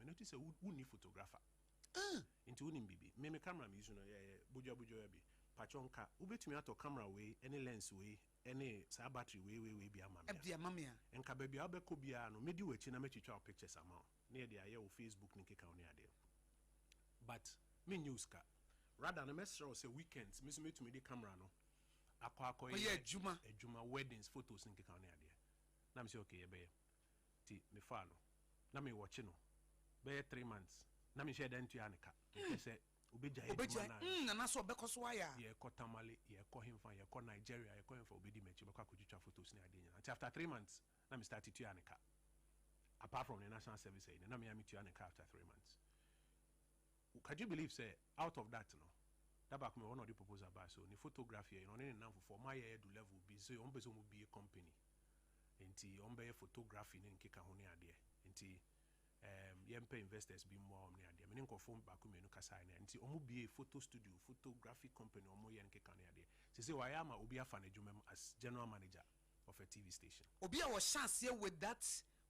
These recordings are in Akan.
notice a wuni photographer. Into wuni bibi. Me camera me use no bujo bi. Pachonka ubetumi ato camera way, any lens way, any sa battery way be amamia. Enka baby abeko bia no medi wechi na metwitwa pictures ama. Near the aye o Facebook ni keka oni ade. But me news ka rather na mesro say weekends me metumi the camera no. Akwa juma weddings photos ni keka oni ade. Na me say okay be ti me fa no. Na me watch no. Be 3 months. Na me share den to aneka. Say Obeja na so bekoso ya ye ko Tamale ye ko himfa ye ko Nigeria ye ko himfa obedi mechi be kwa kujutwa photos ni ade nyina after 3 months na me started to aneka apart from the national service na me am to aneka after 3 months. Could you believe say out of that no that back me one of the proposal by so ni photography you know na for my year do level be so on bezo mo be a company enti on be photography ni nkeka ho ni ade enti yempe investors be more on the meaning confirm back menu kasa na nti omo be a photo studio photography company omo yen keka na ade say why am obi afa na dwumem as general manager of a TV station obi a was chance here with that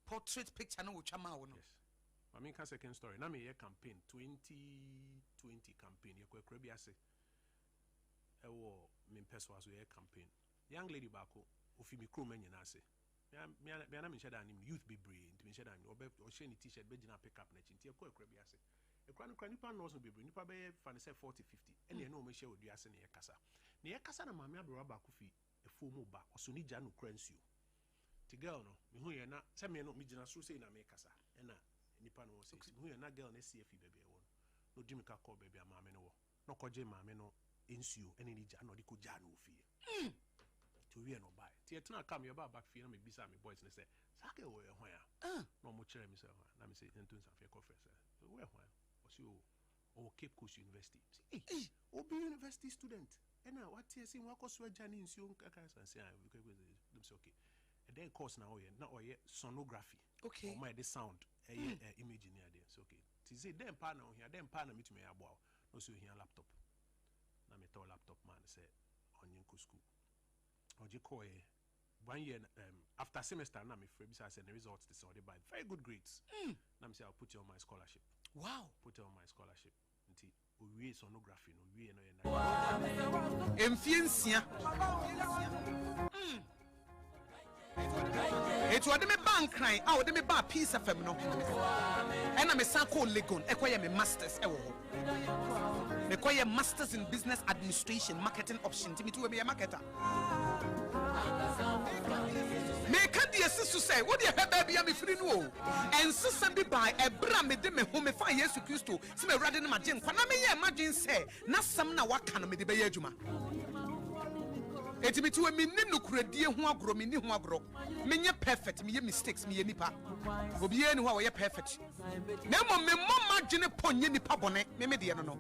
portrait picture no chama wo no. Yes, I mean second story na me year campaign 2020 campaign ye kwekra bi ase e wo me person so year campaign young lady bako ofi mi kro manyina ase me na me share anim youth be brave into me share anim o share ni t-shirt be gina pick up na chinti e ko ekra bi ase e kwa no kwa nipa no so be brave nipa be fa ne say 40 50 ene na o me share odu ase na ye kasa na maame abro ba ko fi e fo mu ba o so ni ja no kransuo ti girl no me hu ye na se me no me gina so say na me kasa e na nipa no say me hu ye na girl na CF baby e won no dimi ka call baby maame no wo no ko je maame no ensuo ene ni ja no di ko ja no fi to we no buy ti etna come your back fee na me bisa me boys ne say sake wo ye hwan a no mo kire me say hwan na me say entun san fe conference we hwan o si o Cape Coast University say obi university student ena what here say Akosua jani nsuo nkaka san say dem say okay and then course na o ye sonography okay o my the sound image ni ade so okay ti say dem pa na o here dem pa na me to me abo no so here laptop na me to laptop man say on yin school Oji koye 1 year after semester na me free because I said the results this already by very good grades. Na me say I'll put you on my scholarship. Wow, put you on my scholarship. Nti owie sonography no wie no ye na. Emfiensia. Etu ode me bank cry, ah ode me ba Peace FM no. E na me san ko Legon, e koye me masters e wo ho. Me koye masters in business administration, marketing option. Timi tu we be a marketer. Me can the sister say, what do you have baby? I'm free no. And sister be by a bra me de me home me find Jesus Christ. See me rather than my gym. When I me imagine say, na some na what can me de be juma. Eti me tu me ni no kradie ho agro me ni ho agro. Me nye perfect, me ye mistakes me ye nipa. Obi ye ni ho we perfect. Na mo me mama gene po nye nipa bone. Me de no no.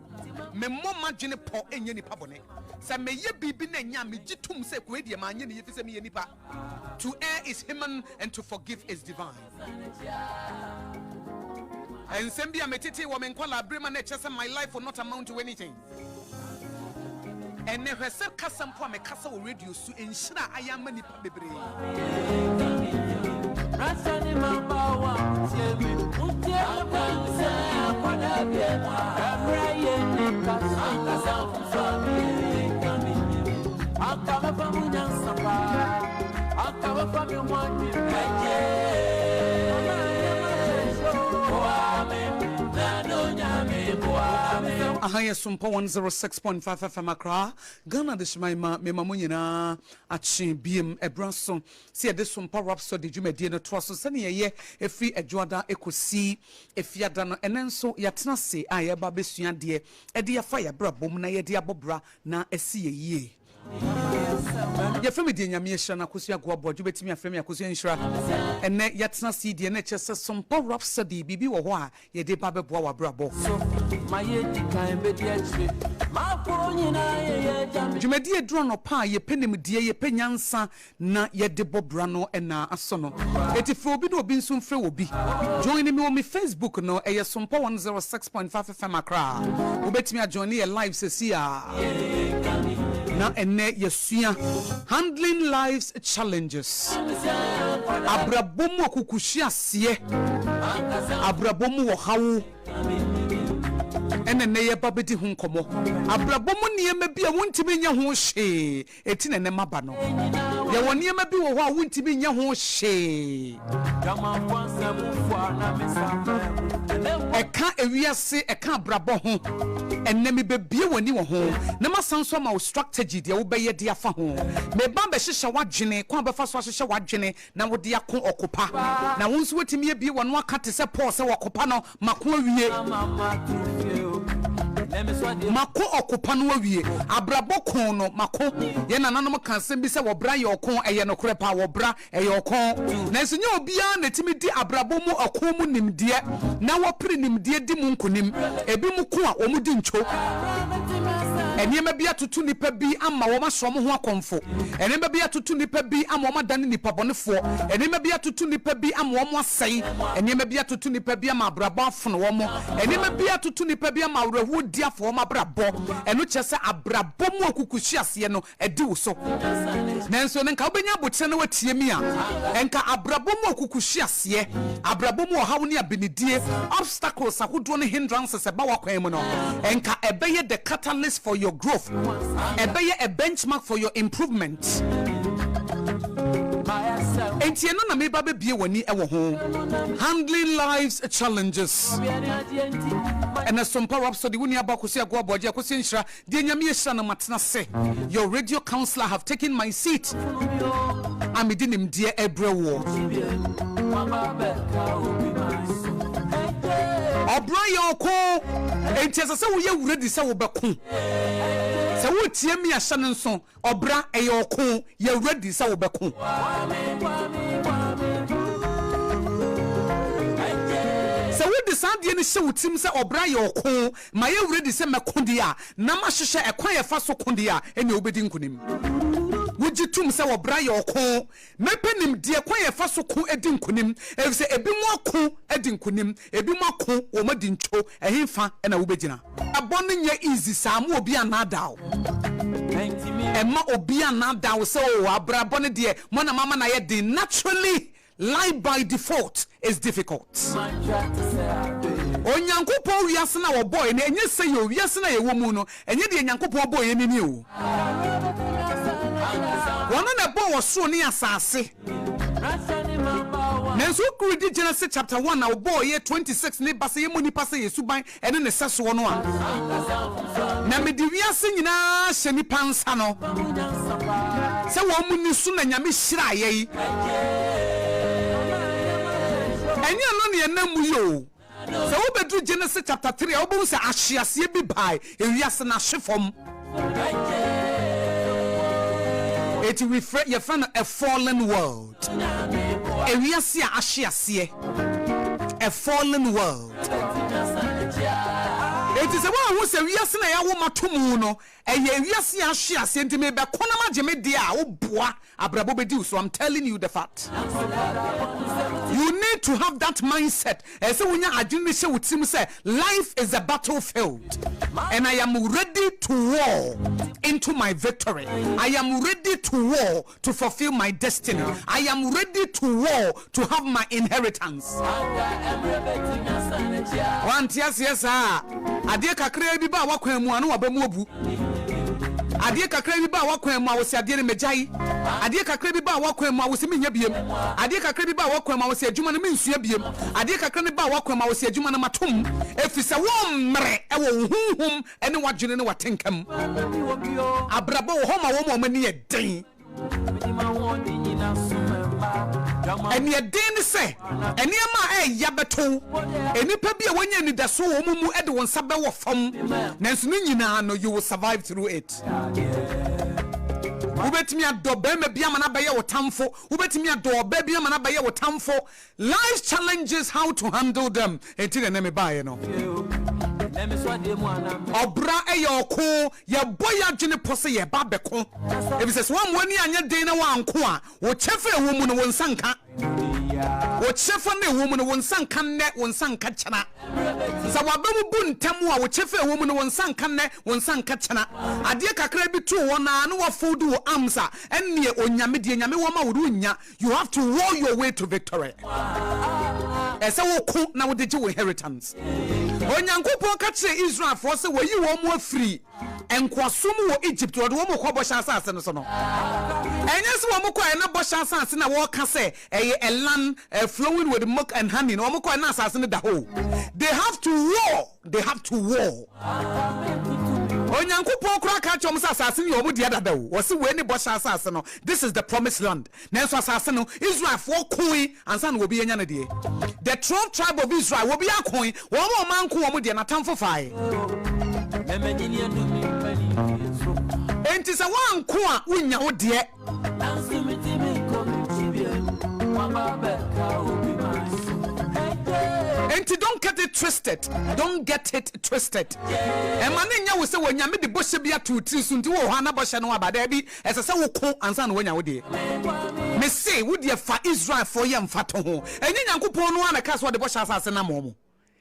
Me mama gene po enye nipa bone. Sa me ye bibi na nya me gitum se ko de ma nye ne ye fi se me ye nipa. To err is human and to forgive is divine. And sembi ametete wo me nkwala brema na chese my life will not amount to anything. And never said Cassam for me castle radio so in Shina I am many bebre. Ahaya Sompa 106.5 FM Accra Ghana de Shmaima me mamunyina achi biem ebraso see de Sompa Rhapsody dwumadi no to so sene ye efi adwoada ekosi efiada no enenso yatena se aye ba besua de ede ya fa ya brabom na ye de abobra na esi ye yie ye femi de nyame ehra na Akosua go aboagye betimi afemi Akosua nhra ene yatena se de na chese Sompa Rhapsody bibi wo ho a ye de ba beboa wa brabo Jumedi edro no pa ye penem die ye penyansa na ye de bobra no na aso no etifo obi no obi nso mfre obi join me on my Facebook no eye Sompa 106.5 FM Accra obetimi a join ye live sesi a na ene yesua handling life's challenges. Abrabomu akukushia sie. Abrabomu wohawu. Ene neye babedi hu nkomo. Abrabomu niyema bi a wontimi nya ho hye. Eti ne maba no. Ye woniyema bi wo ho a wontimi nya ho hye. Eka ewiase eka abrabo ho. Ene me bebie woni wo ho. Na masanso ma wo strategy de wo beye de afa ho. Me ba be hyehye wadwene, kwa be fa so hyehye wadwene na wo de akọ okopa. Na wo nso wetimi ebie wo no aka te se Paul se wokopa no mako awie. Mako okopa no awie. Abrabo kon no mako. Ye nananom kan sem bi se wo bra ye okon eye no kore pa wo bra eye okon. Na enso nya obia na timi di abrabo mu okon mu nimde na wo pre nimde di mu nkonim. Ebi mu ko a wo mu di ncho. Enema bia tutu nipa bi ama wo masom ho akomfo. Enema bia tutu nipa bi ama wo madane nipa bonefo. Enema bia tutu nipa bi ama wo mo asai. Enema bia tutu nipa bi ama abrabo afono wo mo. Enema bia tutu nipa bi ama awrehu di afo wo mabrabo. Eno kyese abrabo mu akukuhyi ase no edi wo so. Nanso nenka obenya botre na watie mi a. Enka abrabo mu akukuhyi ase. Abrabo mu ohawo ne abenidie. Obstacles ahodo ne hindrances eba wakwan mu no. Enka ebeye the catalyst for your growth. Ebeye a benchmark for your improvement. Entieno na me ba be bie wani ewo ho. Handling life's challenges. And a Sompa Rhapsody wuni Akosua go Aboagye akosi nhira de nyame ehira na matena se. Your radio counselor have taken my seat. Amidinim de ebrewo. Obraya oko entiasa se wo ye wuredi se wo beko. Se wo tie mi ahya nso obra eye oko ye wuredi se wo beko. Se wo desande ni hye wutim se obra ye oko ma ye wuredi se mekonde a na ma hyehye ekwan ye fa so konde a ene obedi nkunim. Wujitum se wobra ye oko mepenim de kwan ye fa so ko edi nkunim efise ebi mu ako edi nkunim ebi mu ako wo madi ncho ehimfa na wobegina abon nya easy samu obi anadaw emma obi anadaw se o abra bon de mo na mama na ye de naturally life by default is difficult. Onyankopon wiase na wo boy na enye se ye wiase na ye wo mu no enye de Onyankopon boy ni ni o. One na bo wo so ni asase. Nenso kuridi Genesis chapter 1 na boy ye 26 ne base ye moni pase ye suban ene ne seso no a. Na me di wiase nyina hye ni pansa no. Se wo mu ni su na nyame hyira ye. Enye no ne enamu yo. Se wo bedru Genesis chapter 3 a wo bo se ahyease bi bai ewiase na hyefom. It will refer your friend a fallen world. Ewiase a ahyease. A fallen world. It is a one who say wiase na ya wo matomu no. Eye wiase ahyease ntime be kona mageme dia wo boa abrabo bedi so. I'm telling you the fact. You need to have that mindset. So when you adwene hye wutim say life is a battlefield and I am ready to war into my victory. I am ready to war to fulfill my destiny. I am ready to war to have my inheritance. One yes ade kakra bi ba wakwan mu anu abamu obu. Ade kakra bi ba wakwan mu awosi ade ne mejai. Ade kakra bi ba wakwan mu awosi menya biem. Ade kakra bi ba wakwan mu awosi adwuma ne mensua biem. Ade kakra ne ba wakwan mu awosi adwuma ne matom. Efise wo mmre e wo hunhum ene wadwene ne watenkam. Abrabo wo homa wo mo mani e den. And ye didn't say, and near my yabato, and if be a when you need a so mumu at one sabba from Nansuna, no, you will survive through it. Who bet me a door, baby, Biamanabaya or Tamfo, who bet me a door, baby, Manabaya or Tamfo. Life challenges how to handle them. Until an enemy buy, you know. Obra eyoko ye boya dwene pose ye ba beko. If says one wani anya den na wanko a wo chefe ewo mu no wonsanka. Wo chefe na ewo mu no wonsanka ne wonsanka chana. Sa wabamu bu ntamu a wo chefe ewo mu no wonsanka ne wonsanka chana. Ade kakra bi tu wo na no wo fold wo amsa enne onyame de nyame wo ma wo nya. You have to roll your way to victory. Ese wo ko na wo de je wo inheritance. Onyankopon ka kire Israel for se wo yi wo mu afiri enkwasom wo Egypt wo de wo mo ko bo sha asase no so no. Enye se wo mo ko na bo sha asase na wo ka se eye a land flowing with milk and honey no mo ko na asase no da ho. They have to war. They have to war. Onyankopon kura ka chom sa asase ni omu dia dada wo se we ni bo sha asase no. This is the promised land. Nenso asase no Israel for kui ansa na obi enya na de. The 12th tribe of Israel will be akoi wo mo man ko wo de na tamfo fae. Enti se wan ko a unya wo de. Enti don't get it twisted. Don't get it twisted. E ma ne nya wo se wo nya me de boshe bia to tri so nti wo ha na boshe no abada bi ese se wo ko ansa na wo nya wo de. Me say wo de fa Israel for yam fato ho. Enye Nyankopon no ana ka so de boshe asase na mo mo.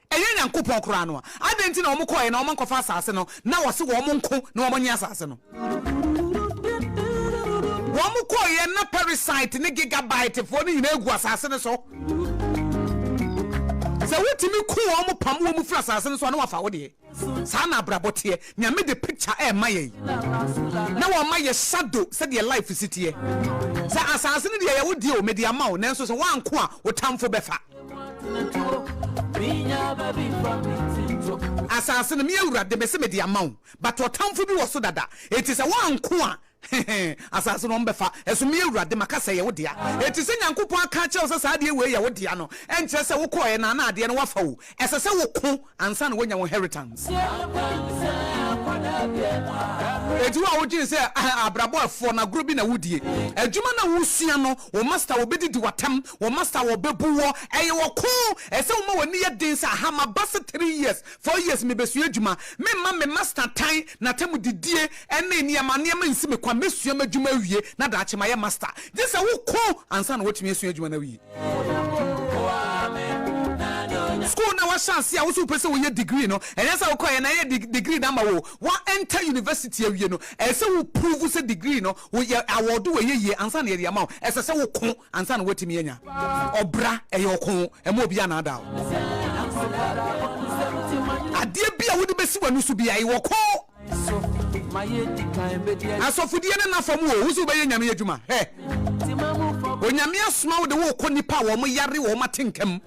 Enye Nyankopon kura no a. Adenti na wo ko ye na wo nkofa asase no na wo se wo mo nko na wo mo nya asase no. Wo mo ko ye na parasite ne gigabyte fo ni hina egu asase ne so. So wetimi ku wo mo pam wo mu fra asase no so na wafa wo de. Sa na abrabote nya me the picture e maye. Na wo maye shadow said your life is it here. Sa asase no de ye wo die o me de ama wo nanso so wanko a wo tamfo befa. Asase no me awurade be se me de ama wo but wo tamfo bi wo so dada. It is a wanko a asase no mbefa eso me awurade makasa ye wo dia. It is Nyankopon aka che wo sa de we ye wo dia no enche se wo koye na na ade no wafa wo ese se wo ko ansa na wonya wo inheritance. Eju a wo gin se abrabo afo na group bi na wudie adwuma na wo sua no wo master wo bedidi watam wo master wo bebu wo eye wo ko ese wo ma woni ye din sa ha ma bas 3 years 4 years me besu adwuma me ma me master time na temu didie ene ni amane ma nsi me kwa mesua madwuma wie na da ache ma ye master this a wo ko ansa na wo tumi esua adwuma na wie school na wa chance a wo so pese wo ye degree no enye sa wo ko ye na ye degree na ma wo wa enter university awie no ese wo prove se degree no wo ye award wo ye ansa na ye dia ma wo ese se wo ko ansa na wo timi anya obra eye okon e ma obi ana da ade bia wo de besi wanu so bia ye wo ko asofudie ne na fam wo so be ye nyame adwuma he onyame asoma wo de wo ko nipa wo mo yare wo matenkam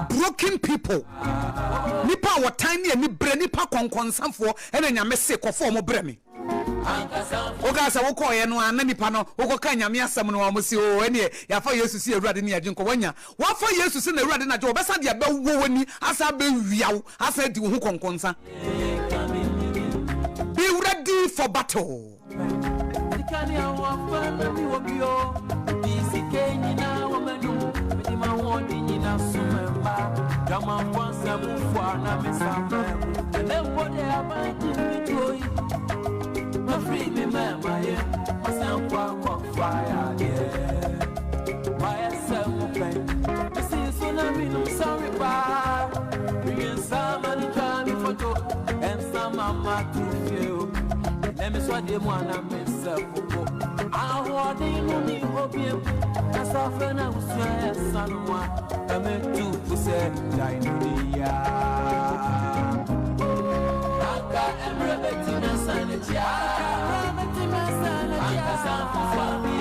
broken people nipa wo tiny ani bre nipa konkonsanfo ene nyame se kofo mo bre me oga sa wo ko ye no ana nipa no wo ko ka nyame asem no mo si o ene ya fa yesu si ewurade ne yagye nko wanya wa fa yesu si na ewurade na je obesa de ba wo wani asa ba wiawo asa di wo konkonsa. Be ready for battle. Let me swat them one and myself. I want to be hoping as often as I was someone. I meant to say, Diana. I got everything as sanity. I got everything as sanity. I got something for me.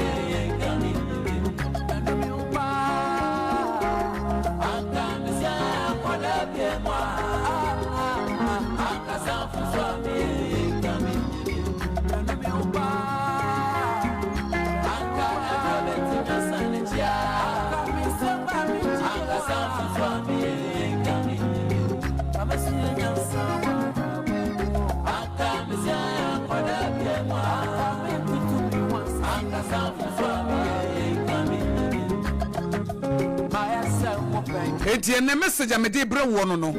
Eti ene message amede bre wo no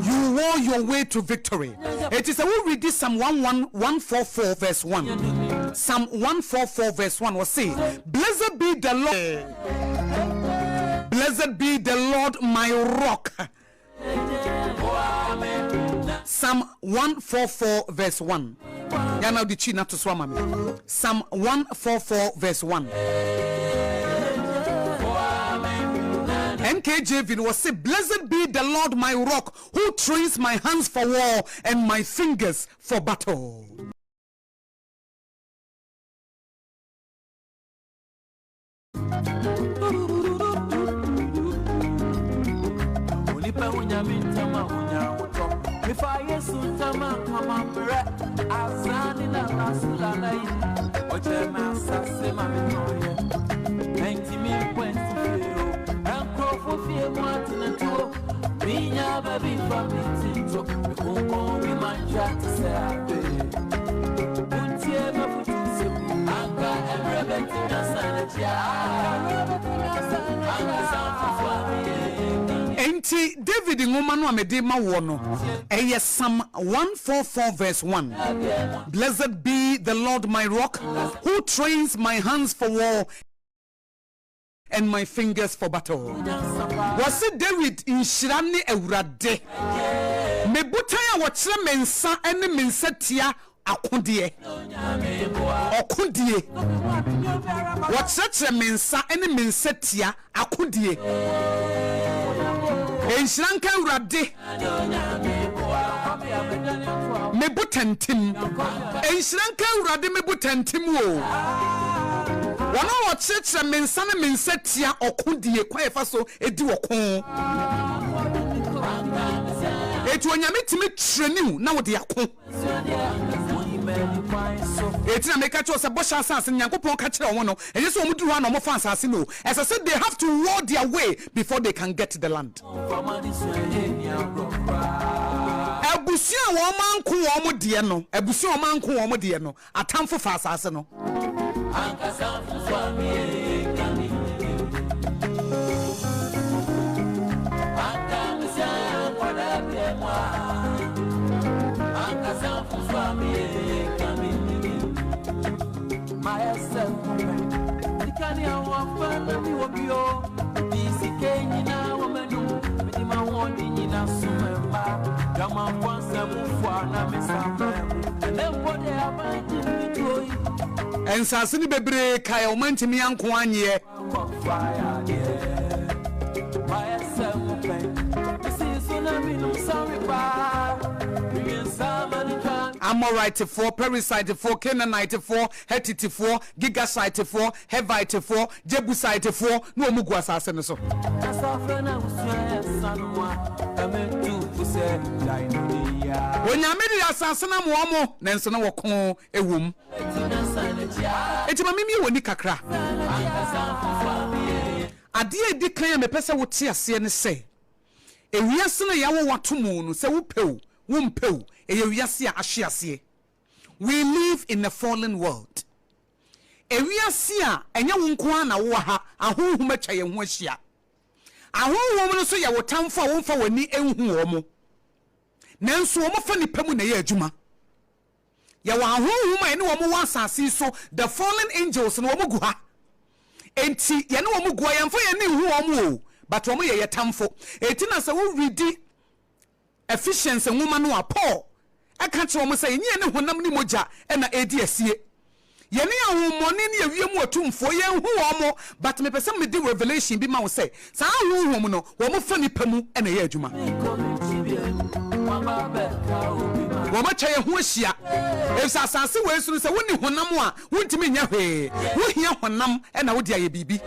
You wore your way to victory. It is a we read this Psalm 144 verse 1. Psalm 144 verse 1 will say, Blessed be the Lord. Blessed be the Lord my rock. Psalm 144 verse 1. Yana di china to swama me. Psalm 144 verse 1. NKJV was say, Blessed be the Lord my rock, who trains my hands for war and my fingers for battle. If I yes tama kama bre azani na rasula lai oche masa se ma metoye 90 points fero ankofo fie mwati na to binya baby family tinto kongo bi manja se abe untie mafutuse anga everybody na sana tia anga sanfu Enti David ngoma no amede ma wo no eye Psalm 144 verse 1. Blessed be the Lord my rock, who trains my hands for war and my fingers for battle. Was it David in Shirani Eurade? Me butaya wachre mensa ene mensatia akudie. Okudie. Wachre mensa ene mensatia akudie. Enshranka urade me butantim enshranka urade me butantim wo wono wo chechre mensa na mensatia okudie kwa efa so edi wokon etu onyame timi treniu na wo de akon etina make sure say bosha asase nyankopon ka kire won no enye so omuduru ha na omo fa asase no as I said, they have to war their way before they can get to the land. Ebusia wo manku wo mo de no ebusia wo manku wo mo de no atamfo fa asase no and sasini bebre kaya omantimi anko anye Amorite 4, Perisite 4, Canaanite 4, Hethite 4, Gigasite 4, Hevite 4, Jebusite 4, no mugu asase no so. Onyame de asase na mo nenso na wokon ewum. Eti mamimi woni kakra. Ade edi kan me pese wo tie ase ne se. Ewiase na yawo watomu no se wo pew, wo mpew. We live in a fallen world. Ewiasia enya wonko na wo ha ahonhum atwa ye ho ahia. Ahonhum no so ye wotamfo a wonfa wani enhu wo mo. Nanso wo mo fa nipa mu na ye adwuma. Ye wo ahonhum ene wo mo wasase so the fallen angels no wo mo gu ha. Enti ye ne wo mo gu ayamfo ye ne hu wo mo but wo mo ye yetamfo. Eti na se wo ready efficiency nwoma no a Paul aka che wo say nye ne honam ni moja na edi asie ye ne ahomone ne awiemu atumfo ye hu wo mo but me pese me di revelation bi ma wo say sa ahomom no wo mo fa nipa mu na ye adwuma wo ma cha ye ho ahia efisa asase we suru se woni honam a wontimi nya hwe wo hia honam na wo di aye bibi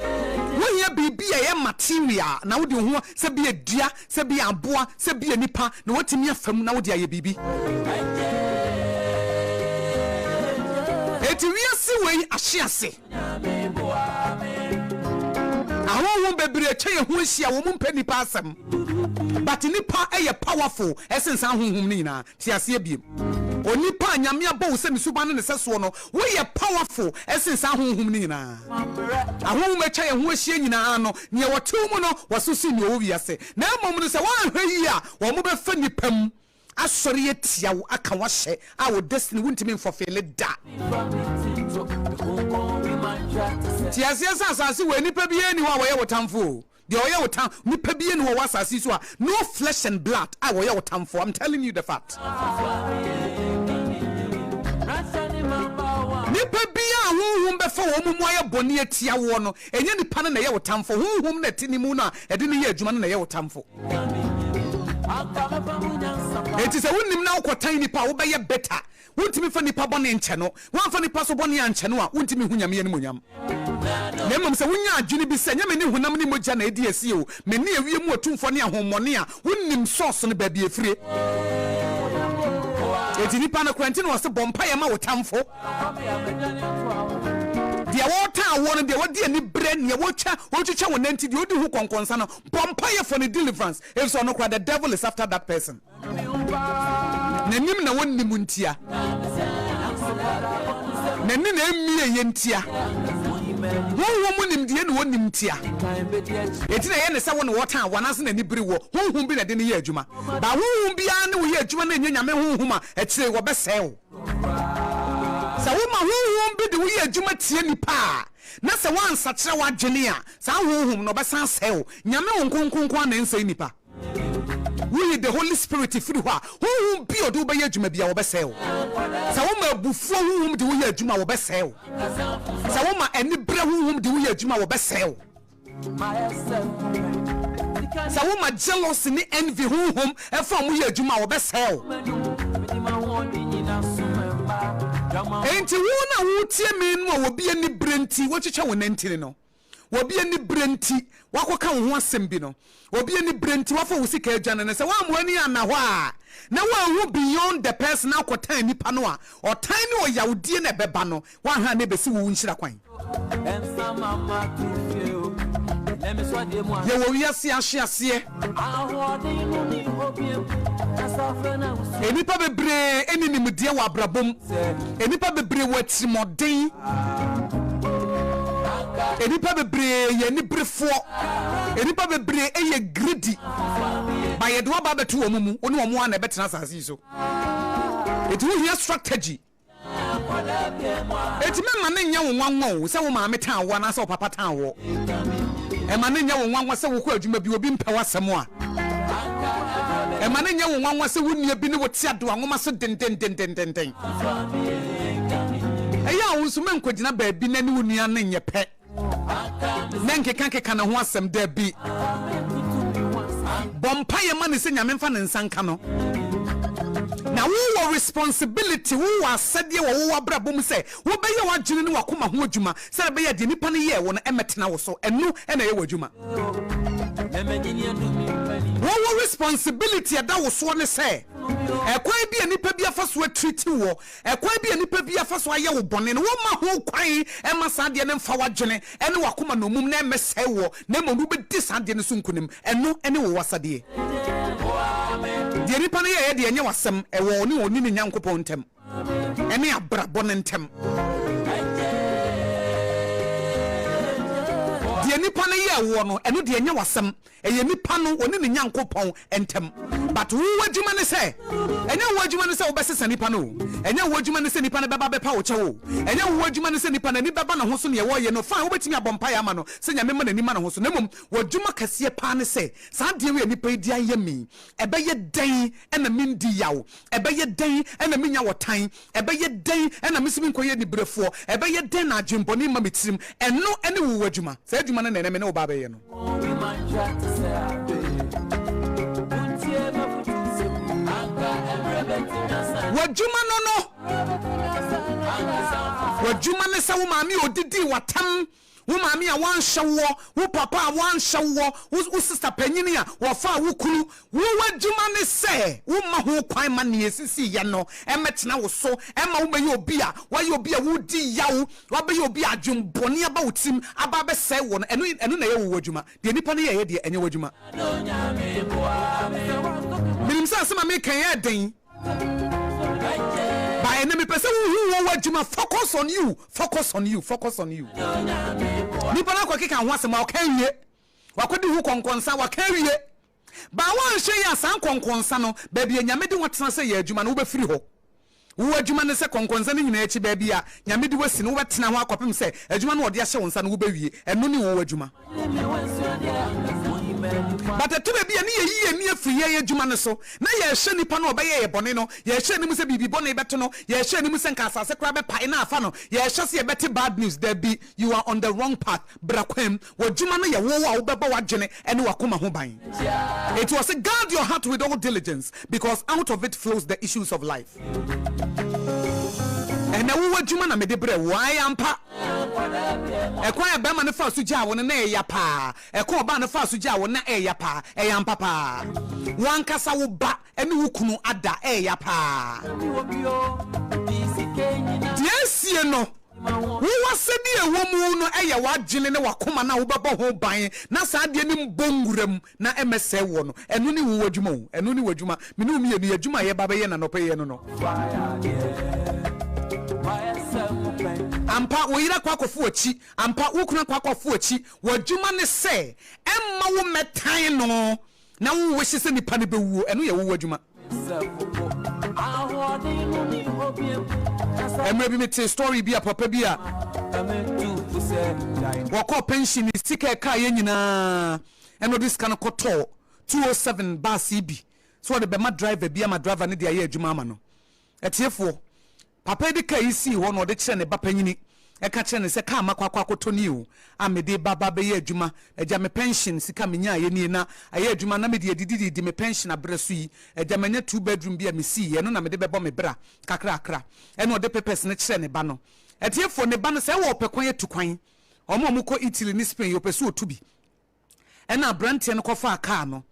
wo hia bibi ye material na wo di ho se bi adua se bi aboa se bi nipa na wotimi afam na wo di aye bibi eti wiase we ahyiase ahonhom bebre che ye ho ahia wo mpa nipa asem but nipa eye powerful essence ahonhom ni na ti ase biem onipa nyame abɔ se ne suba ne seso no wo ye powerful essence ahonhum ni nyina ahonhum echa ye ho ahie nyina no ne wotew mu no wasosi ne wo wiase na emom no se wan hwe yi a wo mo be fa nipam asori etia wo aka wa hye a wo destiny wuntimi mfofele da tiasia sasase we nipa bi eni ho a wo ye wotamfo de oye wotam nipa bi eni ho wasase so a no flesh and blood a wo ye wotamfo. I'm telling you the fact. Nipa bi a honhum be fa wo mu aye boni atia wo no enye nipa na ye wotamfo honhum na tinimu na e de ne ye adwuma na ye wotamfo. Eti se wonnim na wokotan nipa wo be ye better wontimi fa nipa bone nche no wonfa nipa so bone anche no a wontimi hunyame ne monyam na mmom se wonya adwene bi se nyame ne hunam ne mogya na edi esi o me ne awie mu otumfo ne ahommone a wonnim source no ba bi efire eti nipa na kwantine wo se bompa ye ma wotamfo de wota wo no de wodi ani bre ne wotwa wo nanti de odi hu konkonsa no bompa ye for the deliverance if so no kwa the devil is after that person nanim na wonnim ntia nani na emie ye ntia honhum nim de ne wonnim ntia eti na ye ne se wo ne wota wanase na ni bere wo honhum bi na de ne ye adwuma ba honhum bi a ne wo ye adwuma na nyame honhum a ekire wo besew sa wo ma honhum bi de wo ye adwuma tie nipa na se wan sakire wadwene a sa honhum no besan sew nyame wonkonkonkon na nsai nipa we the Holy Spirit free ho who be odo be adwuma bia wo besew sa wo ma bufuo honhum de wo ye adwuma wo besew sa wo ma ani bre honhum de wo ye adwuma wo besew sa wo ma jealousy ni envy honhum e fa mo ye adwuma wo besew enti wo na wo tie me no wo bi ani brenti wo chicha wo nantini no wo bi ani brenti wakoka wo ho asem bi no obi ani brenti wafo wo sika adwane ne se wa mo ani ana ho a na wa hu beyond the person akotan nipa no a otan ne oyawdie na beba no wa ha ne besi wo nhira kwan ye wo wiase ahyease enipa bebre eninimdie wa abrabom enipa bebre wa timoden enipa bebre ye ni brefo enipa bebre eye greedy ba ye do ba betu omumu oni omu ana betena sansi so etu hia strategy eti mema ne nya wonwanwo se wo maame tan wo na se wo papa tan wo e ma ne nya wonwanwo se wo ko adwuma bi obi mpa wasem a e ma ne nya wonwanwo se wo nia bi ne wo ti ado anwoma so den eya wo nsume nkogina ba bi na ne wo nia ne nye pe nenke kanke na ho asem da bi bompa ye ma ne se nyame mfa ne nsanka no na wo responsibility wo asade wo abrabom se wo beye wadwene ne wakoma ho adwuma se be ye de nipa ne ye wo no emetena wo so enu na ye wadwuma wo responsibility da wo so ne se ekwan bi anipa bi afaso treat wo ekwan bi anipa bi afaso aye wo bone no wo ma ho kwan e ma sade ne mfa wadwene ene wakoma no mum na emese wo na mo be di sade ne so nkunim enu ene wo wasade de nipa ne ye de enye wasem ewo ne oni ne nyankopon ntem ene abrabo ne ntem de nipa ne ye wo no eno de enye wasem eye nipa no oni ne nyankopon ntem but wo wadwuma ne se enye wo wadwuma ne se wo besesa nipa no enye wo wadwuma ne se nipa ne beba bepa wo chewo enye wo wadwuma ne se nipa na ni beba na ho so ne wo ye no fa wo betimi abompa ya ma no se nyame ma na ni ma na ho so nemom wadwuma kase pa ne se sa de we nipa di ayemi ebe ye den ena mindi yawo ebe ye den ena minya wotan ebe ye den ena misimi nkoye ni brefo ebe ye den na adwemboni ma metirim eno ene wo wadwuma sa adwuma na nene me ne wo ba be ye no wajuma wajuma ne sa wo maami odidi watam wo maami a wan hyewo wo papa a wan hyewo wo sister panyini a wo fa wo kunu wo wajuma ne se wo ma ho kwan ma ne esisi ye no emetena wo so ema wo meyi obi a wo di yawo wo be obi adwumboni aba wotim aba be se wo no enu na ye wo wajuma de nipa ne ye de enye wajuma minim sa asema me kan ye den I enemy person who adwuma focus on you. Nipa na kwa kika ho asema okan wie. Wakodi hu konkonsa wakan wie. Ba wan hwe ya san konkonsa no ba bia nyame de wotena se ya adwuma no wo be firi ho. Wo adwuma ne se konkonsa ne nyina echi ba bia nyame de wasi no wo betena ho akopem se adwuma no wo de ahye wonsa no wo be wie. Eno ne wo adwuma. But to be a near free adwuma ne so na ye hwe nipa no obeye ye bone no ye hwe ni mu se bibi bone beto no ye hwe ni mu se nkasa se kra be pai na afa no ye hwe se ye beti bad news there be you are on the wrong path brakwem wadwuma no ye wo wo beba wadwene ene wakoma ho ban. It was a guard your heart with all diligence because out of it flows the issues of life. And now wadwuma na me de bre why ampa ekwan e be ma ne fa so gya won na e ya pa ekon ba ne fa so gya won na e ya pa e ya papa wan kasa wo ba ene wo kunu ada e ya pa diesie no wo wasedi e wo mu no e ya wagene ne wakoma na wo bebo ho ban na saa de ni mbonguram na emese wo no eno ni wo wadwuma wo eno ni wadwuma me no mi ye adwuma ye ba be ye na no pe ye no ampa wo yira kwa kofu achi ampa wo kuna kwa kofu achi wadwuma ne se emma wo metan no na wo wehye se nipa ne bewuo eno ye wo wadwuma emre bi mete story bi a papa bi a wako pension sika ka ye nyina eno this kan koto 207 ba CB so de be ma driver bi ama driver ne de aye adwuma ama no etiefo papa de ka isi ho no de kire ne ba panyini e ka kire ne se ka makwa akotoni o amede baba be ye adwuma eja me pension sika menya ye ni na aye adwuma na me de dididi me pension abresu yi eja menya 2 bedroom bi a me si ye no na me de bebo me bra kakra e no de papers ne kire ne ba no etiefo ne ba no se wo pekwan etukwan omo ko Italy ni Spain yo pesu otubi e na brante ne kofa aka no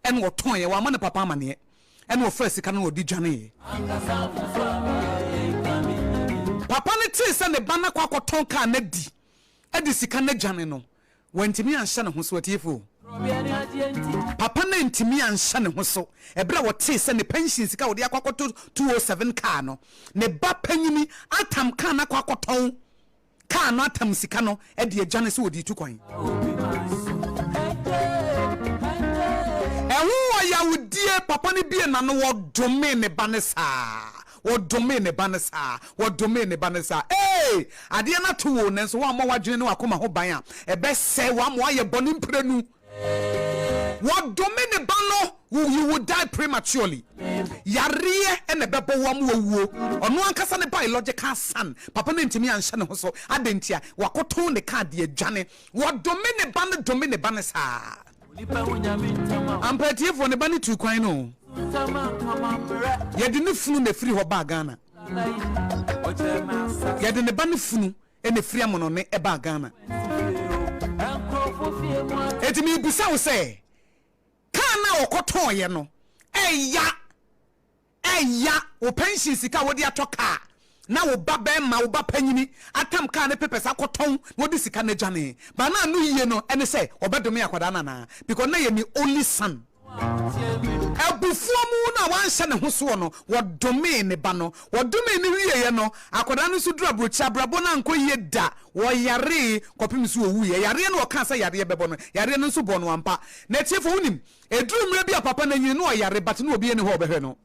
e no ton ye wa ma ne papa amane e no first sika no odi dwane papa ne ti se ne bana kwa koton ka na di edi sika na dwane no wantimi anhya ne ho so atiefo papa na ntimi anhya ne ho so ebra wo ti se ne pension sika wo de akwakoto 207 ka no ne ba panyini atam ka na kwakoton ka no atam sika no edi adwane se wo di tukwan ewo ya wudie papa ne bie na no wo dome ne banesa what domain banesa eh ade na to wo nenso wa ma wadwene ne wakoma ho ban a e be se wa mo aye boni mprenu what domain bano you will die prematurely yare ene bebo wa mo wuo ono ankasa ne biological son papa ne ntimi anhye ne ho so adentia wakoto ne card ye dwane what domain banesa ampatiefo ne bani tu kwan no yede ne funu ne firi ho ba Ghana yede ne bani funu ene firi amono ne e ba Ghana etimi busa wo se kana okoton ye no eya o pension sika wo de atoka na wo ba ma wo ba panyini atam ka ne pepesa akoton wo de sika na dwane ba na anu yiye no ene se obedome akwada na because na ye ni only son ebufuomu na wanhye ne ho so no wo domain ne ba no wo domain ne wiye no akwada no so dura brocha brabo na nko ye da wo yare kopim so wo wuye yare no ka sa yare bebo no yare no so bo no ampa na tiefo unim eduru mre bia papa na nyi no yare but no obi ne ho obehwe no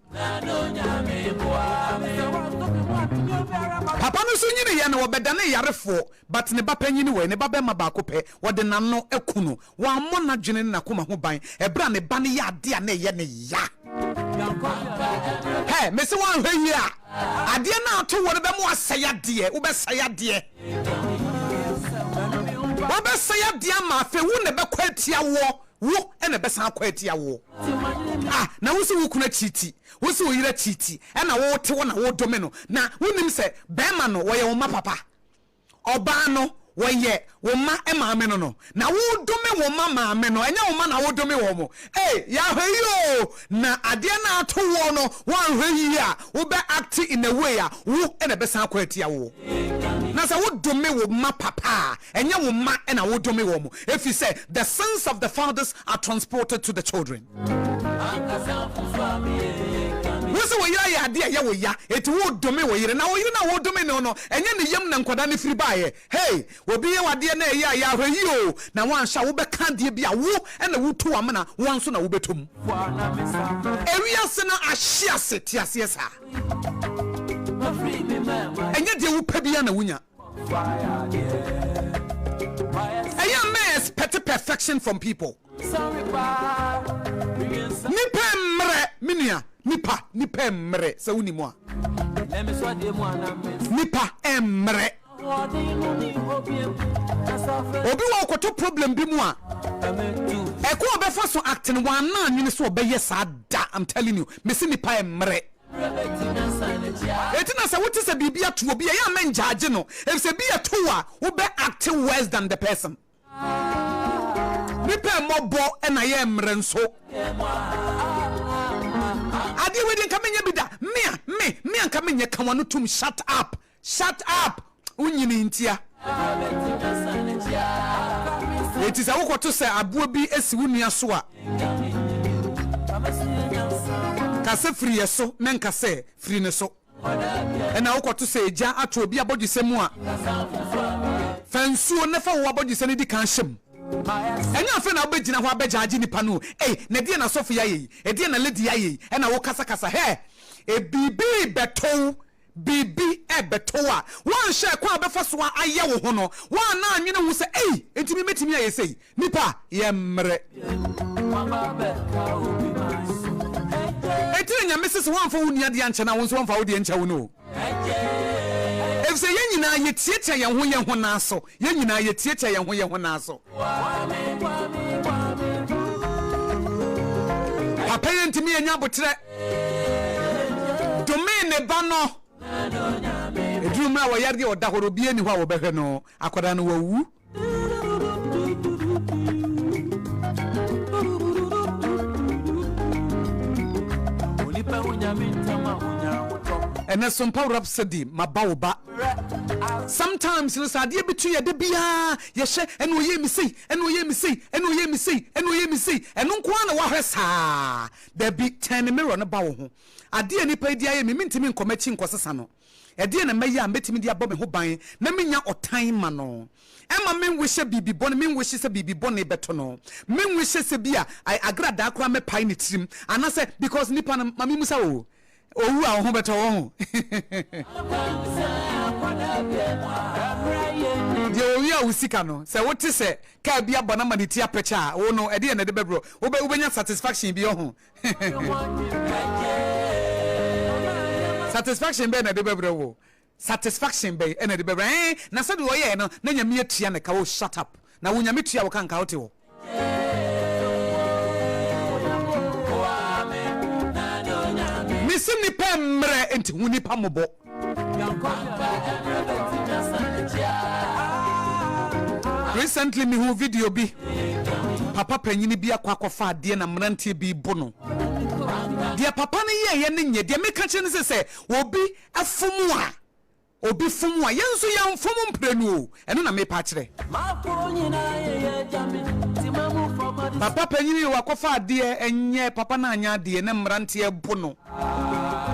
papa no so nyine ye no obeda na yarefo but ne ba panyini we ne ba be ma ba kope wo de nano ekunu wa mo na dwene na koma ho ban ebra ne ba ne ya ade a na ye ne ya hey me se wan hwe yi a ade na ato wo be mo asaya de wo be saya de wo be saya de ma fe wo ne be kwatia wo ene be san kwatia wo na wo se wo kuna chiti wo se wo yira chiti na wo te wo na wo dome no na wonim se be ma no wo ye wo ma papa oba no wo ye wo ma e ma me no na wo dome wo ma me no enya wo ma na wo dome wo mo ya hweyo na ade na ato wo no wo hweyi a wo be act in a way a wo ene be san kwatia wo na sa wo dome wo ma papa enya wo ma na wo dome wo mo if you say the sons of the fathers are transported to the children Wose wo yira ya ade ya wo ya eti wo dome wo yire na wo yire na wo dome no no enye ne yam na nkwada ne firi baaye hey obi ye wade na ya ya hwe yi o na wan sha wo be ka de bia wo na wo to amana won so na wo betom ewiase na ahia seti ase sa enye de wo pabia na wunya I may expect perfection from people. Nipa mre minia nipa mre sa uni mo nipa emre obi wa okoto problem bi mu a eko obefa so acting one na nwini so obeye sa da. I'm telling you me si nipa emre etina sa wuti se bibia to obi ya men judge no if se bia to a wo be acting worse than the person. Nipa mobo ena ye emre nso adi we nka menye bida me nka menye ka wonu tum shut up unyini ntia eti sa wokoto se abo bi esi wunua so a kase free yeso men kase free ne so ena wokoto se eja ato obi abodwise mu a fansuo ne fa wo abodwise ne di kan hyem enya afa na obegina ho abegyaage nipa no na die na sofia yi die na lady yi na wo kasa he bibi beto bibi beto a wan hye kwa befa so aye wo ho no wan na anwene hu se entimi metimi aye sei nipa ye mre etire nya meses wan fa wuni ade anche na won so wan fa wodi anche wo no if say yenyina ye tietia ye ho na so yenyina ye tietia ye ho na so papa yentimi enya botre domain ba no eduruma wa yarde oda horo bi eni ho a wo behwe no akoda no wawu and Sompa Rhapsody mabaoba. Sometimes you say dear between ye de bia ye she and we me see and we me see and we me see and we me see and unkwana wa hwesa there be 10 mirror na bawo ho ade ni pa dia ye me ntimi nkomachi nkosesa no ade na meya metimi dia bo me ho ban na menya otan ma no ema men wishe bibi bone men wishe se bibi bone beto no men wishe se bia I agrada akwa me pai ni trim anase because nipa na mami musa o owu a ho beto wo de owi a usika no se wote se ka bia bona maniti apecha wo no ede na de bebro ubenya satisfaction bi ho satisfaction be na de bebro wo satisfaction be na de bebro na se de wo ye no na nya me atua ne ka wo shut up na wo nya me tua wo kan ka wote wo misini pemre enti huni pamobo recently me hu video bi papa panyini bi akwakofa ade na mrantie bi bono dia papa ne ye ne nye dia meka che ne se obi afumu a obi fumu a yenso ya mfumu mprenu eno na me pa kire papa panyini wakofa ade enye papa na anya ade na mrantie bono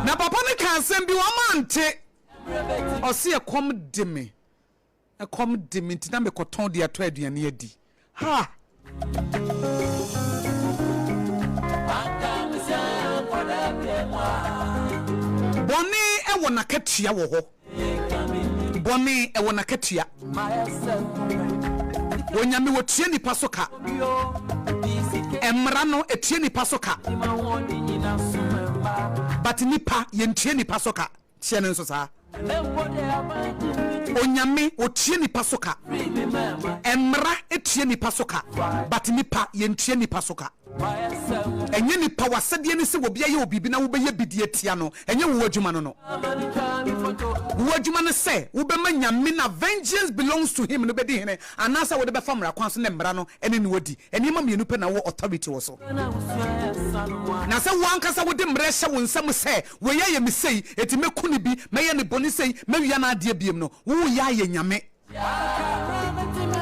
na papa ne kan sem bi wa mante o se ekom dimi ntina me koton de ato aduane adi ha boni e wona katua wo ho boni e wona katua onyame wotie nipa so ka emra no etie nipa so ka but nipa yentie nipa so ka tie ne nso saa onyame otie nipa so ka emra etie nipa so ka but nipa yentie nipa so ka enye nipa wasede ne se obi aye obibi na wo beye bidie tia no enye wo adwuma no wo adwuma ne se wo be manyame na vengeance belongs to him no be di hene anasa wo de be famra kwan so ne mmra no ene ne wodi ene ma mienu pe na wo authority wo so na se wo ankasa wo de mmra hye wo nsam se wo ye me sei eti mekuni bi meye ne boni sei mewia na ade biem no wo ya ye nyame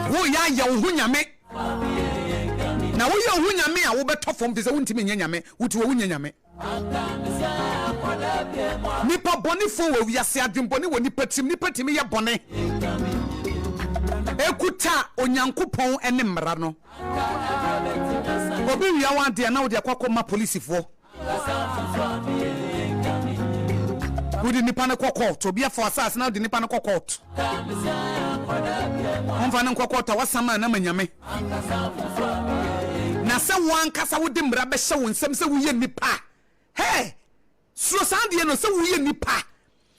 wo ya ye wo nyame na wo ye hu nyame a wo betofo mfise wo ntimi nyame wuti wo nyame nipa boni fo wo wiase adwemboni wo nipa tim ye bone ekuta onyankopon ene mmara no obi wia wan de na wo de akwa police fo wudi nipa ne court obi afo asase na wudi nipa ne court onfa ne court wasama na manyame na se wan kasa wudi mra be hye wonsem se wo ye nipa he suro sande no se wo ye nipa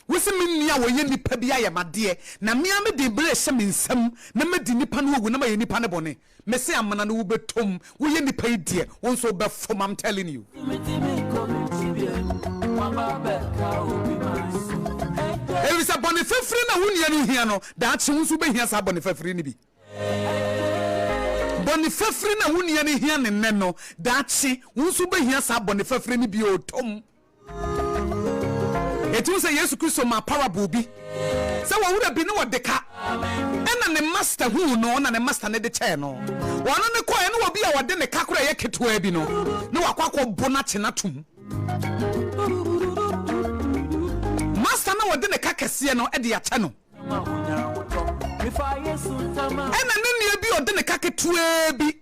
wose mennia wo ye nipa bia ye made na mia me de bre hye mensem na medi nipa no wogu na ma ye nipa ne bone me se amana no wo betom wo ye nipa idie won so be form I'm telling you Evisa boni fefri na wunia no hia no da che wonso be hia sa boni fefri ni bi boni fefri na wunia no hia ne ne no da che wonso be hia sa boni fefri ni bi otom etu se Yesu Kristo ma parable bi se wo wura bi ne wodeka ena ne master hu no na ne master ne de che no wono ne koe ne wo bi a wode ne kakura ye ketewa bi no ne wakwakọ bona che na tum master na wode ne kakese no e de ya che no ena ne ne bi ode ne kaketewa bi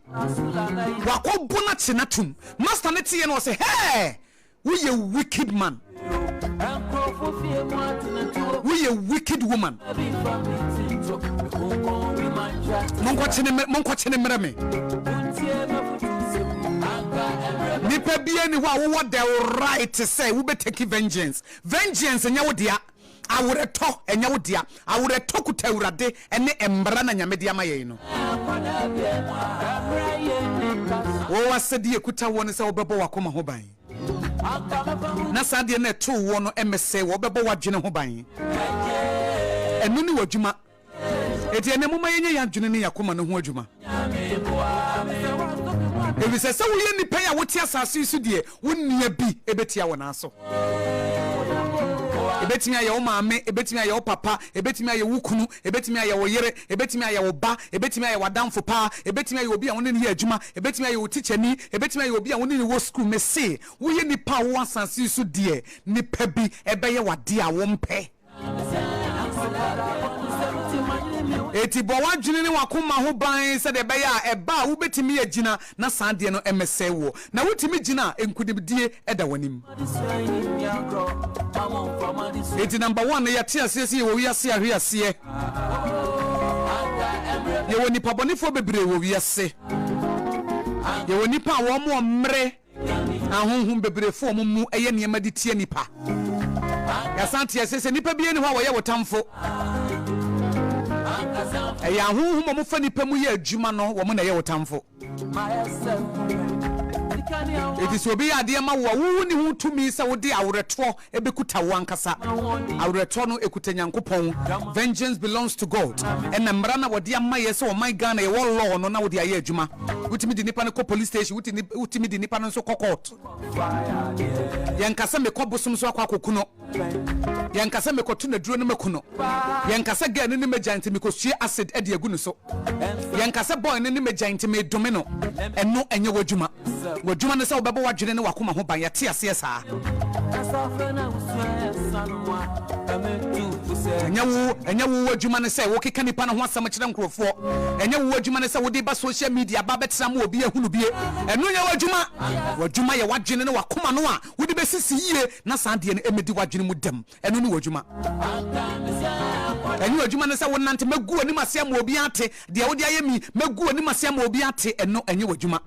wakwọ bona che na tum master ne tie no say hey we a wicked man we a wicked woman monko chene mreme nipa bia ni wa wo the right to say we be take vengeance enya wo dia awreto enya wo dia awreto kuta urade ene embra na nyame dia maye no wo wasedi ekuta woni se wo bebo wakoma ho ban na sade na to wo no emese wo bebo wadwene ho ban enu ni wadwuma eti ene muma yenye yadwene ne yakoma no ho adwuma ebi se wo ye nipa ya wote asase isu de wonnia bi ebetia wo na so ebetimi aye wo maame ebetimi aye wo papa ebetimi aye wo kunu ebetimi aye wo yere ebetimi aye wo ba ebetimi aye wadamfo pa ebetimi aye obi a woni ne adwuma ebetimi aye wo teachani ebetimi aye obi a woni ne wo school me se wo ye nipa wo asase isu de nipa bi ebeye wade a wo mpe eti bo wadwene ne wakoma ho ban se de beya eba wo betimi agina na sande no emese wo na wotimi gina enkudibdie eda wanim eti number 1 ya tia sese wo wiase ahwease ye woni pabonifo bebre wo wiase ye woni pa wo mo mre ahonhum bebrefo mo mu eye niema di tie nipa ya santia sese nipa bie ni ho wo ye wotamfo eya huhu mo fa nipa mu ye adwuma no wo mo na ye wotamfo eti so bi ade ma wo ni hu tumi se wo de awreto ebekuta wo ankasa awreto no ekuta nyankopon vengeance belongs to God and mra na wo de ama ye se o my Ghana ye wo law no na wo de aye adwuma wutimi di nipa no ko police station wutimi di nipa no so ko court yankasa me ko bosom so akwa kokuno yankasa me ko tu na duro no mekuno yankasa ga ne mejanti me ko sue acid e de agunu so yankasa boy ne mejanti me domino eno enye wadwuma wadwuma ne se obebo wadwene ne wakoma ho ban yate ase saa enye wo wadwuma ne se wo keka nipa no ho asam kire nkrofo enye wo wadwuma ne se wo de ba social media ba betra ma obi ahunu bie eno nya wadwuma ye wadwene ne wakoma no a wo de besisi yie na sande ne emedi wadwene mu dem eno ne wadwuma enye wadwuma ne se wo nante magu ani masea ma obi ate de wo de ayemi magu ani masea ma obi ate eno enye wadwuma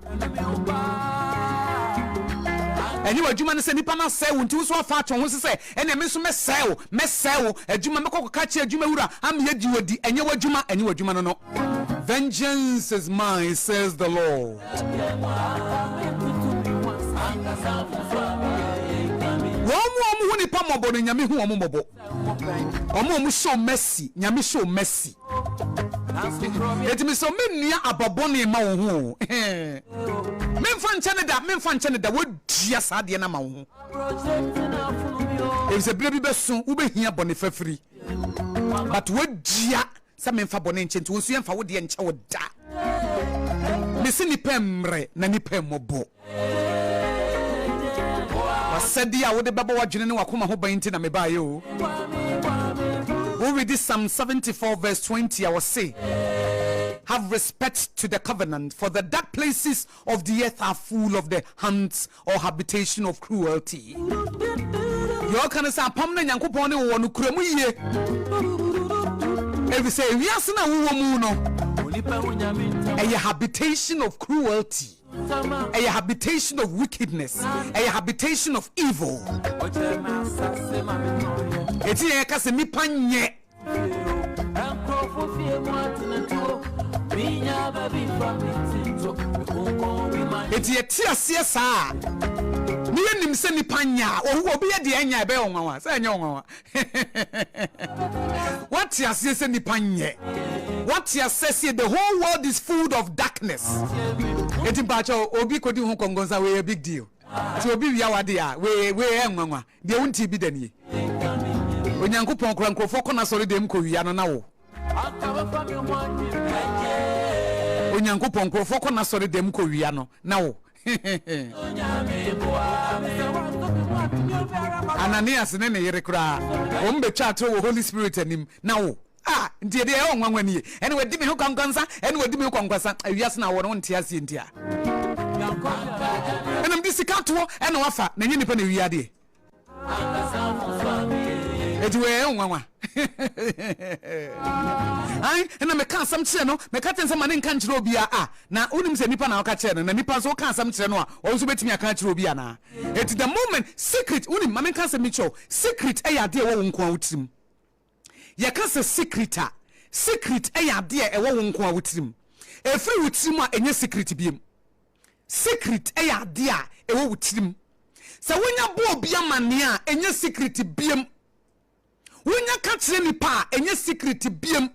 enye wadwuma ne se nipa na sewo nti so afa atwon ho se ene me so mesewo adwuma mekoko ka che adwuma wura am ye di wodi enye wadwuma no vengeance is mine says the Lord womu huni pa mobo no nyame hu omo mobo omo show mercy nyame show mercy etimi so mennia ababone ma wo hu memfa nchene da wodia saade na ma wo hu se bire bi beso wo behia bone fafiri but wodia se memfa bone nche nti wo so yemfa wo de nche wo da mesi nipa mre na nipa mobo wasedi a wode baba wadwene ne wakoma ho banti na meba yo. We read this Psalm 74 verse 20. I will say, have respect to the covenant, for the dark places of the earth are full of the hands or habitation of cruelty. You can say pamna nyankopon ne wo no kuramu ye. Every say we are na wo mu no. A habitation of cruelty. A habitation of wickedness. A habitation of evil. Eti e ka se nipa nye. Eti eti asie saa. Ni enim se nipa nya. Obi ye de anya be onwa. Se anya onwa. What asie se nipa nye. What you say, the whole world is full of darkness. Eti bacho obi kodi hu kongonza we a big deal. So obi wi awade a we enwanwa. De wonti bi dani. Onyankopon kura nkrofo kona sori dem ko wi ano na wo. Onyankopon nkrofo kona sori dem ko wi ano na wo. Ananias ne ne yere kura. O mbe chatro wo Holy Spirit anim na wo. Ah, ntie de e onwanwa ni. Anyway, di me ho kankansa, anyway di me ho kankwasa. Awiase na wo no ntia se ntia. Enam di sikato ena wafa na nyi nipa na wiade. Etiwe onwanwa. Ai, ena me kan sam kire no, me ka tense ma ne nkan kire obi a na unim se nipa na waka kire no, na nipa so kan sam kire no a, o so betimi aka kire obi na. Eti the moment secret, unim ma me kan sam micho, secret e ya de wo nko a wutirim. Ye ka se secret e ya de e wo nko a wutirim. Efri wutirim a enye secret biem. Secret e ya de a e wo wutirim. Se wonya bo obi amane a enye secret biem. Wonya ka kire nipa enye secret biem.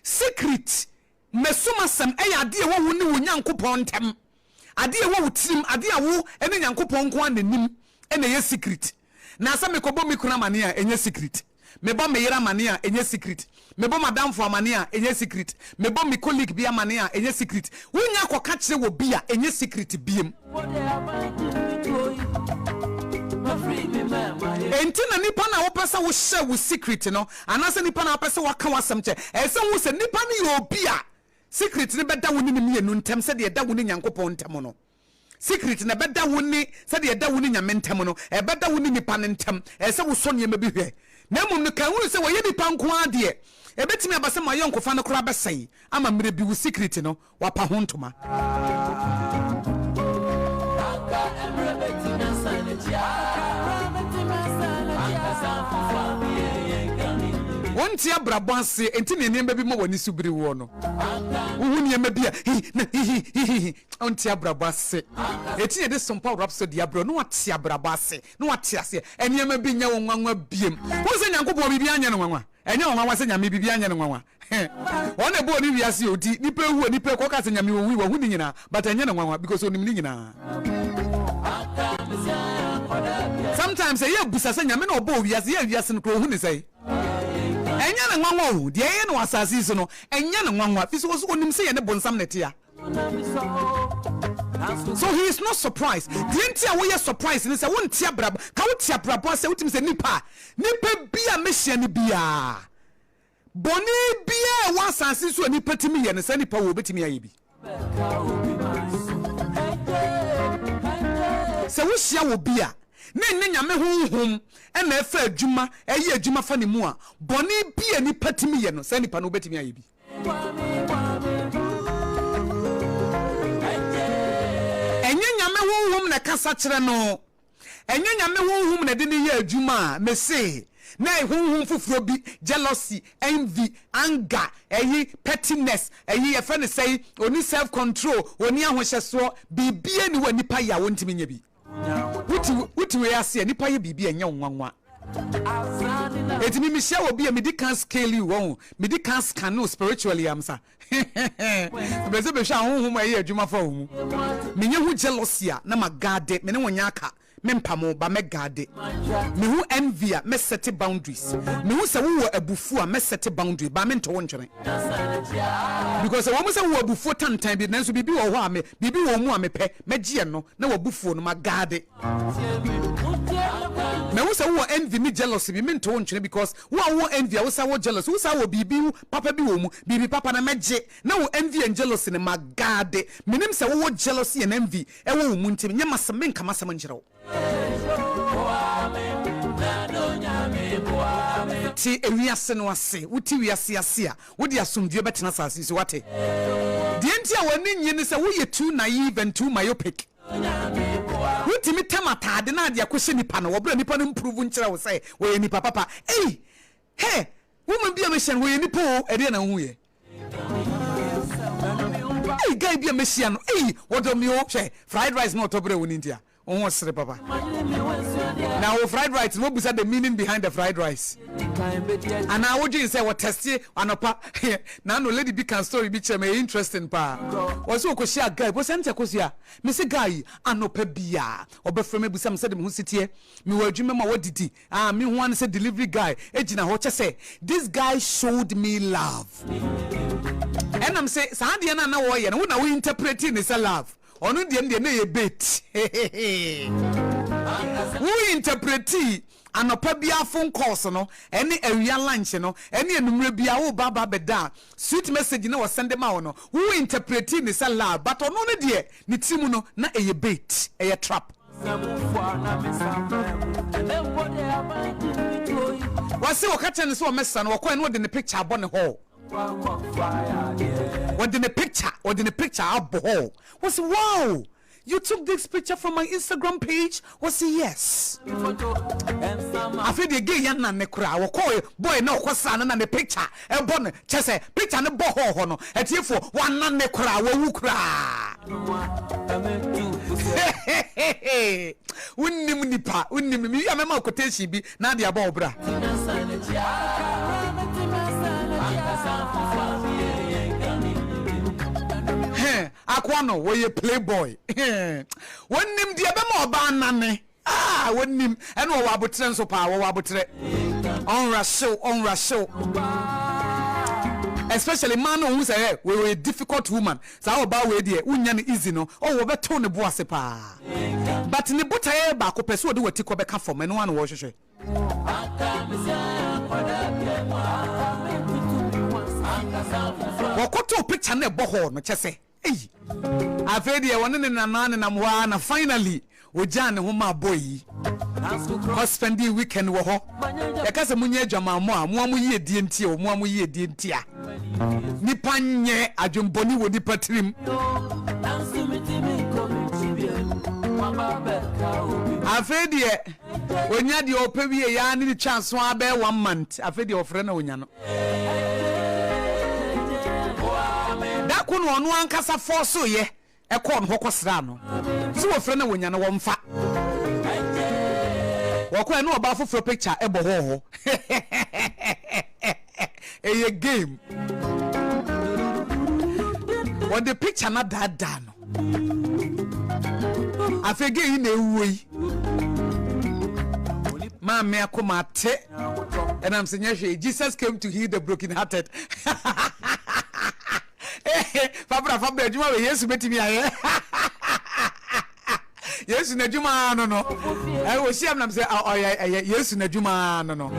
Secret mesuma sam e ya de e wo ne wonya nkopon ntem. Ade e wo wutirim, ade a wo ene nyankopon nko ananim ene ye secret. Na asa me kobo me kuna mane a enye secret. Mebo me yera mania enye secret. Mebo madam for mania enye secret. Mebo me colleague bia mania enye secret. Wonya koka kire wo bia enye secret biem. Enti na nipa na wo pesa wo share wo secret no. Anase nipa na wo pesa waka wasam che. Ese wo se nipa ni yo bia. Secret ne beda wo ni mienu ntem se de da wo ni nyankopon ntem no. Secret na beda wo ni se de da wo ni nyamentem no. E beda wo ni nipa ntem. Ese wo so niam bi hwe. Na mum no kan wuru se wo ye nipa nko ade e betimi abase ma yonko fa no kora besai ama mire bi wo secret no wapa ho ntoma wonti abrabo ase enti ne niam bi mo woni subiri wo no wo niam bia wonti abrabo ase eti de Sompa Rhapsody abro no wate abrabo ase no wate ase eniam bi nya wonwanwa biem wo se nyankopon bibi anya no nwanwa enya wonwanwa se nyame bibi anya no nwanwa wona bo ni wiase odi nipa hu nipa ko ka se nyame wo wi wo hu ni nyina but enya no nwanwa because onim ni nyina sometimes ye busa se nyame no obo wiase ye wiase no ko hu ni sei enya na nwanwa o de ye no asase so no enya na nwanwa fi so onim se ye ne bonsam netia. So he is not surprised. Didn't you we are surprised? And say won't tia brab ka wo tia brabo say utim say nipa bia mehia ni bia boni bia wa asase so nipa timi ye ne say nipa wo betimi aye bi se wo hia wo bia ne nyame honhom e na efa adwuma eye adwuma fa ne mu a boni bia nipa timi ye no say nipa no betimi aye bi na kasa kire no enye nyame honhom na de ne ye adwuma mese na honhom foforo bi jealousy envy anger pettiness ye fa ne say oni self control oni ahohyeso bibie ni wa nipa ya wontimi nya bi wuti we ase nipa ye bibie enya nwanwa etimi mi share obi me di kan scale you won me di kan scan no spiritually amsa beze be hwa honhom ye adwuma fa wo mu menye hu jealousy na magade me ne wonya aka mempamo ba me guard me hu envy a me set boundaries me hu se wo abufu a me set boundary ba me nto wonchene because wo mo se wo abufu tantan bi nanso bibi wo ho a me bibi wo mu a me pe megye no na wo abufu no ma guard me hu se wo envy me jealousy bi me nto wonchene because wo envy a wo sa wo jealous wo sa wo bibi papa bi wo mu bibi papa na megye na wo envy and jealousy ne ma guard me nim se wo jealousy and envy e wo mu ntim nya masem nka masem nkyerɛw ti ewiase no ase wuti wiase ase a wodi asomdue betena sase so wate die nti a wani nyi ne se wo ye too naive and too myopic wuti mi tamatade na ade akohye nipa no wobra nipa no improve nkyerɛ wo se wo ye nipa papa hey woman bia me hyen wo ye nipa o ede na hu ye guy bia me hyen no wodo mi o hwe fried rice no tobre woni ntia on sere papa now fried rice no busa the meaning behind the fried rice and I would say what test anopa na no lady be can story be me interesting pa was so ko share guy bo sente ko sia me se guy anopa bia obefrem busa me se de me hu sitie me wa adwuma ma wadidi me hu an say delivery guy ejina ho che say this guy showed me love and I'm say sa de na wo ye no na we interpreting is a love onu de na ye bait we interpreti anopa bia phone calls no any area lunch no any enumre bia wo baba beda sweet message na wo send ma wo no we interpreti ni say love but onu ne de ni timu no na ye bait ye trap wase wo ka tene so wo messa no wo kwa no de ne picture abone ho what in the picture abo was wow you took this picture from my Instagram page was yes I feel the gay yan na ne kura wo call boy na kwasa na ne picture e bon chese picture ne bo ho no etiefo wan na ne kura wo wu kura unnim nipa unnim mi ya mema quotation bi na de aba obra akwano wo ye playboy wonnim de be ma oba nane wonnim ene wo abotre nso pa wo abotre on rasho especially man who say we a difficult woman so oba we de unya ne easy no wo beto ne bo ase pa but ne botaye ba ko pese wo de wati ko be ka form ene wan wo hwehwe wakoto picture na ebo ho no chese afedi e woni ne nanane na mwa na finally oja ne ho ma boy husband weekend wo ho e ka se munye adwama mo a mo amuye die ntie o mo amuye die ntia nipa nye adwomboni wo di patrim afedi e onya de opewie ya ni chance wa be 1 month afedi ofre na onya no kuno onu ankasa forso ye ekọ no hokosra no si wo frɛ na wonya no wo mfa wo kwa no oba foforo picture ebo ho eye game what the picture na dada no afege yi na ewuyi ma me akoma te and I'm saying Jesus came to heal the broken hearted Fabra adwuma we Yesu betimi aye Yesu na adwuma no wo siam nam say Yesu na adwuma no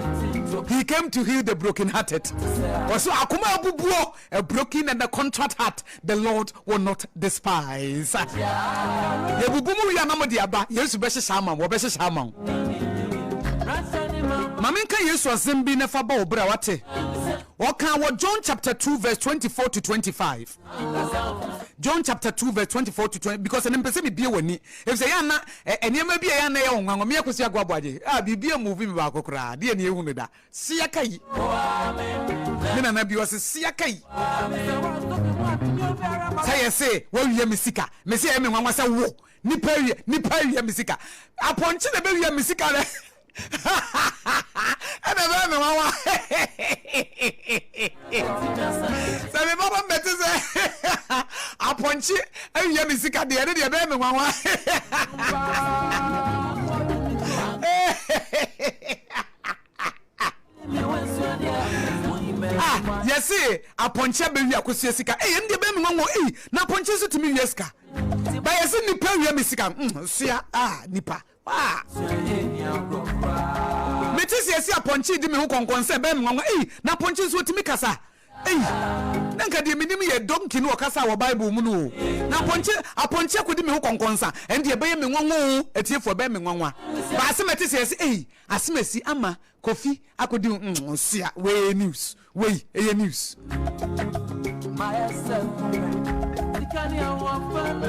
he came to heal the broken hearted so akoma abubuo a broken and a contrite heart the Lord will not despise ye bubumu ya namodi aba Yesu be hye shama wo be hye shama Maminka Yesu azimbi ne fa ba obra wate. Waka wa John chapter 2 verse 24 to 25. John chapter 2 verse 24 to 20 because en mpese bibie wani. If say ya na enema bia ya na ye onwango me akosi agwa Aboagye. Bibie movie me ba kokora. De ne ehunu da. Sia kai. Me na bi wose sia kai. Say say wo wie misika. Me say me nwanwa say wo. Nipa wie misika. Aponche na be wie misika le. And I don't know Sabe baba mbete se aponchi ayi ya misika de ade de be me nwanwa se aponche be wi Akosua sika ndi be me nwanwo na aponche so timi wi sika ba yesi nipa wi me sika sua nipa metisi esi aponche di me ho konkonse be me nwanwo na aponche so timi kasa nanka de minim ye donkey no kasa wo Bible mu no na aponche kodi me ho konkonsa ndi be ye me nwanwo etiefo be me nwanwa ba asemetisi esi asemesi ama Kofi akodi sia we news we news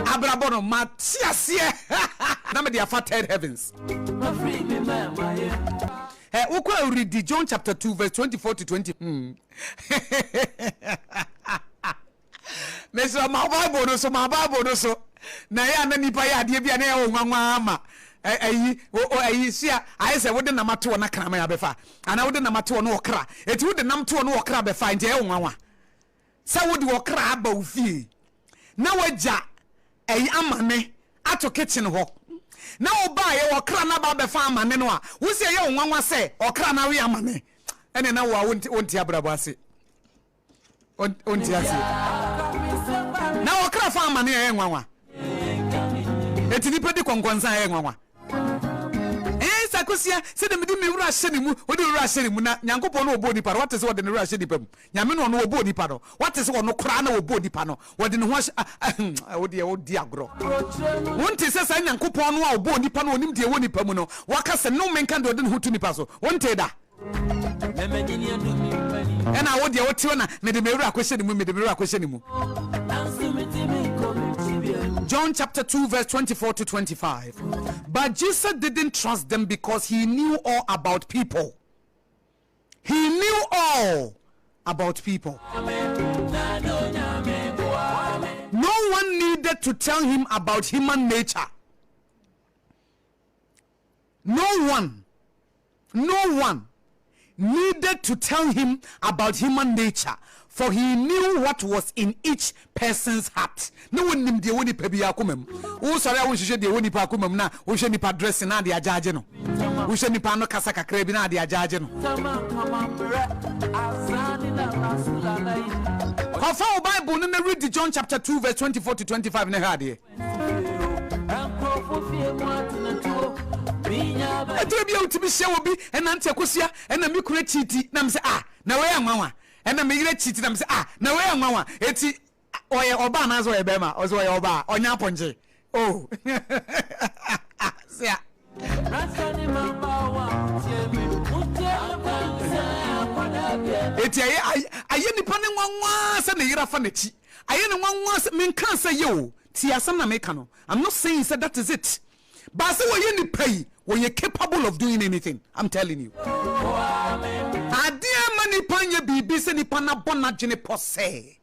abrabono matiasie na me dia third heavens ukwa read John chapter 2 verse 24 to 20 Meso ma Bible no so na ya na nipa ya de bia na ya nwanwa ama ayi sia ayi se wode na mato na krama ya befa ana wode na mato no okra eti wode nam to no okra befa nje e nwanwa sa wode okra aba ofie na waja ayi amane ato kitchen ho na oba ye okra na ba befa amane no a wo se ye nwanwa se okra na we amane ene na wo wonti abrabo ase onti ase na okra fa amane ye nwanwa eti ni pedi konkonsa ye nwanwa Akosua se de medi me wura hye ne mu odi wura hye ne mu na Nyankopon no obo nipa what is what de wura hye nipa mu nyame no no obo nipa no what is what no kra na obo nipa no wode ne ho odi agro wonte se sa Nyankopon no obo nipa no onim de wo nipa mu no waka se no menka de odi ne ho tu nipa so wonte da ena wode wo tiwo na me de me wura akohye ne mu John chapter 2 verse 24 to 25. But Jesus didn't trust them because he knew all about people. He knew all about people. No one needed to tell him about human nature. No one needed to tell him about human nature, for he knew what was in each person's heart. No one nim de woni pa bia komam. Wo sori a wo hwehwe de woni pa komam na wo hwe nipa dress na de ajaage no. Wo hwe nipa no kasa kakra bi na de ajaage no. Kofa o Bible no na read John chapter 2 verse 24 to 25 na ha de. Eto bia utimi hye wo bi enante Akosua ena mi kura chiti na mse na we anwanwa ena me yire chiti na mse na we anwanwa eti oye oba na zo ye bema ozo oye oba onya ponje sia eti aye nipa ne nwanwa se ne yira fa na chi aye ne nwanwa me kan se ye o ti asam na me ka no. I'm not saying said that is it, but say we ni pay when you're capable of doing anything. I'm telling you. Adia mani panye bibi se ni pana bona jene pose.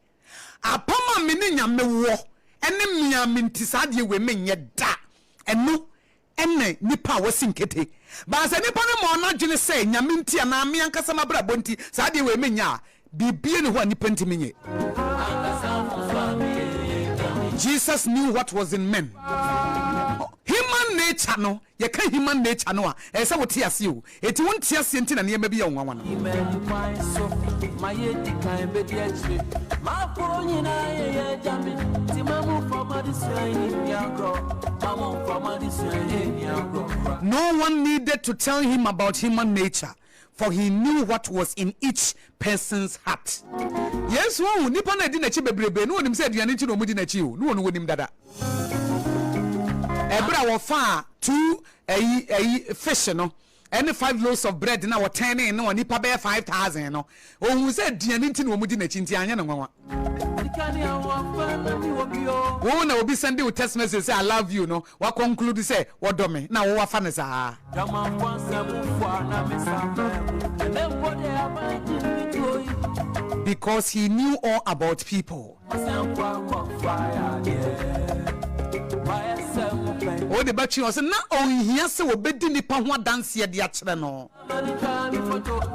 Apama mini nyame wo ene mia mintisade we menye da eno ene nipa wasinkete ba se nipa ne mo na jene se nyame ntia na me ankasa mabra bonti sade we menya bibie ne ho nipa ntimenye. Jesus knew what was in men. Human nature no, ye can human nature no e say wote ase o. Eti wonte ase enti na ne ma bi ya nwanwa no. No one needed to tell him about human nature, for he knew what was in each person's heart. Yes, wo nipa na di na chi bebrebe no onim se aduane chi no mu di na chi o no wonim dada. Ebra wo fa two fish no and 5 loaves of bread na wo 10 no nipa be 5,000 no ohun se aduane chi no mu di na chi nti anya na nwanwa. Wo na obi send you text message say I love you no wa conclude say wo do me na wo wa fa ne sa. Because he knew all about people. Oh, the battery was not on here, so obedi nipa ho dance ye de akere no.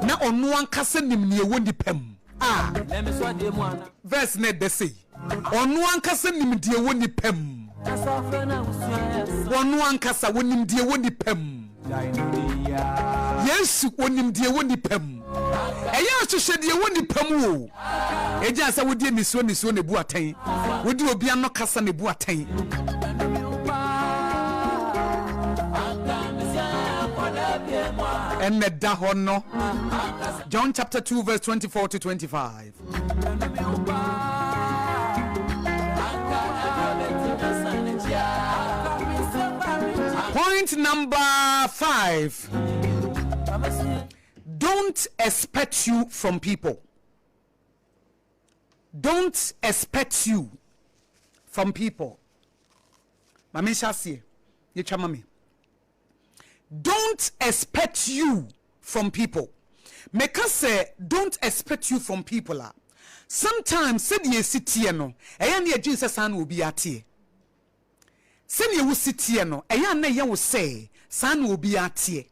Na onu ankasa nim ne ewo nipam. Verse net they say. Onu ankasa nim de ewo nipam. Onu ankasa wonim de ewo nipam. Yesu wonim de ewo nipam. Eya so hwede wo nipa mu o. Eja say wodi nisuo ne bu atan. Wodi obi ano kasa ne bu atan. And da hono. John chapter 2 verse 24 to 25. Point number 5. Don't expect you from people. Don't expect you from people. Mami shasi, ye chamami. Don't expect you from people. Make us say, don't expect you from people. Sometimes, said ye sit here no, and ye Jesus son will be at here. Send you sit here no, a young will say, son will be at here.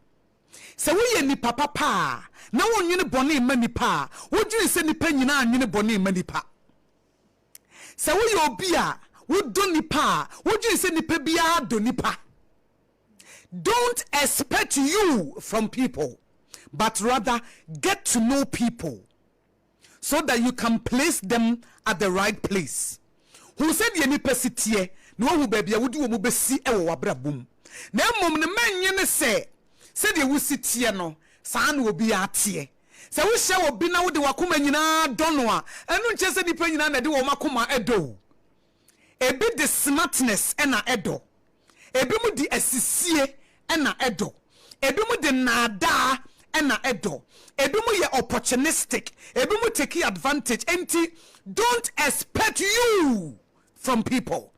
So we ni papa pa, no one you bonny many pa, would you send the penny na you bonny many pa? So we your beer, would doni pa, would you send the pebia doni pa? Don't expect you from people, but rather get to know people so that you can place them at the right place. Who said ye ni pesitiye, no who baby would you be see a wabra boom. Now, mom, the man yen say, said you will sit here no, son will be at here. So we shall be now the wakuma yina donwa, and no just any penny na do makuma edo. A bit the smartness and a edo. A bit the assistie. Ena edo ebimu de nada ena edo ebimu ye opportunistic ebimu take advantage enti don't expect you from people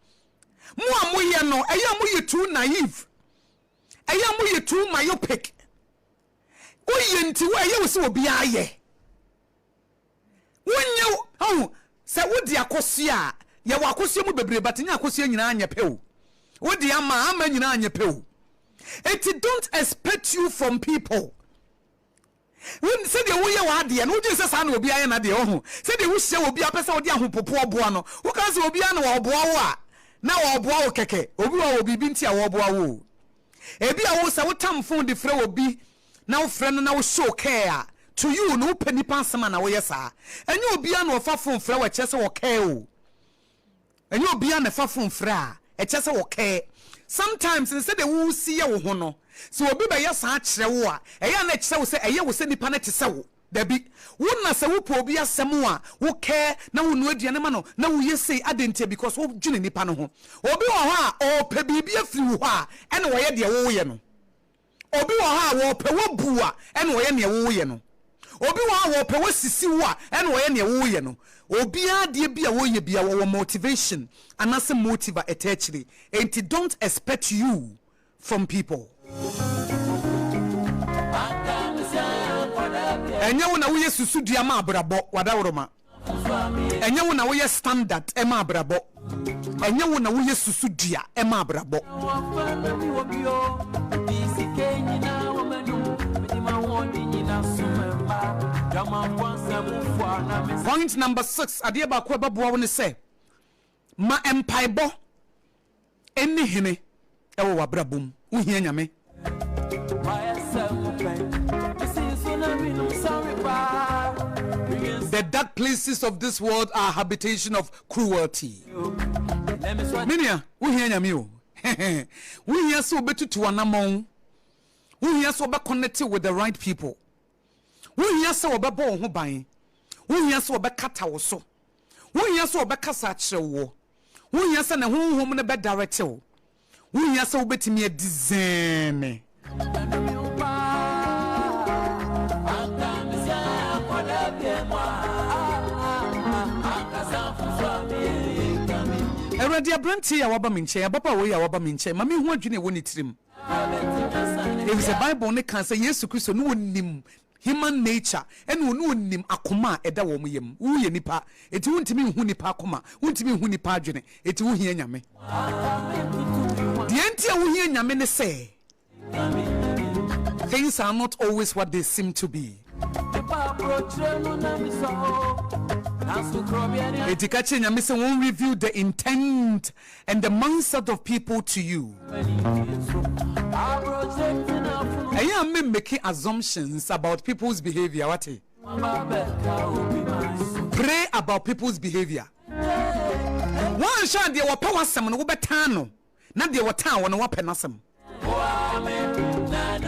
mu amoye no eya mu ye too naive eya mu ye too myopic oye nti wo eya wo se obi aye wonye oh se wodi akosua ye wo akosua mu bebre batenya akosua nyina anya pew wodi ama nyina anya pew. It don't expect you from people. When say the way you are there, no just say no be aye na de oh. Say the wish obi apesa odi ahopopo oboa no. Who can say obi na oboa wo a na oboa wo keke. Obi wo bibi ntia wo oboa wo. Ebi a wo say wo tamfo de frɛ obi na wo frɛ no na wo show care to you no pani pansema na wo yesa. Enye obi na ofafo frɛ wo kyese wo care o. Enye obi na fafo frɛ a kyese wo care. Sometimes instead of who see you hono, so obi be yasa akire wo a eya na kire wo se eye wo se nipa na tese wo da bi wo na se wo po obi asem a wo care na wo nu aduane ma no na wo yesi adentia because wo dwene nipa no ho obi wo ha o pe bibi afiri wo ha ene wo ye de wo ye no obi wo ha wo pe wo bu a ene wo ye ne wo ye no obi wo ha wo pe wo sisi wo a ene wo ye ne wo ye no obi ade bia wo ye bia wo motivation anase motiva etechiri and don't expect you from people. Enye wo na wo ye susu dua ma abrabo wadaworoma enye wo na wo ye standard e ma abrabo enye wo na wo ye susu dua e ma abrabo. Point number 6 ade ba ko eboa wo ne say ma empaibo eni hene e wo wabrabum wo hia nyame. The dark places of this world are habitation of cruelty. Minia wo hia nyame o wo hia so betutu anamon wo hia so be connect with the right people wo hia so obebo ho ban wo hia so obekata wo so wo hia so obekasa akire wo wo hia so na honhom ne be direct wo wo hia so obetimi a design. Eradi abranti ya waba minche ya papa we ya waba minche mami hu adwene woni tirim. If the Bible ne kan say Yesu Kristo no wonim human nature and no wonim akoma eda wo mo yem wo ye nipa eti wontimi hu nipa akoma wontimi hu nipa adwene eti wo hia nyame de enti wo hia nyame ne say things are not always what they seem to be. Etikache nyame say won't reveal the intent and the mindset of people to you. I am making assumptions about people's behavior. What? Pray about people's behavior. One shot there were power some no betano. Not there were town when no penasum.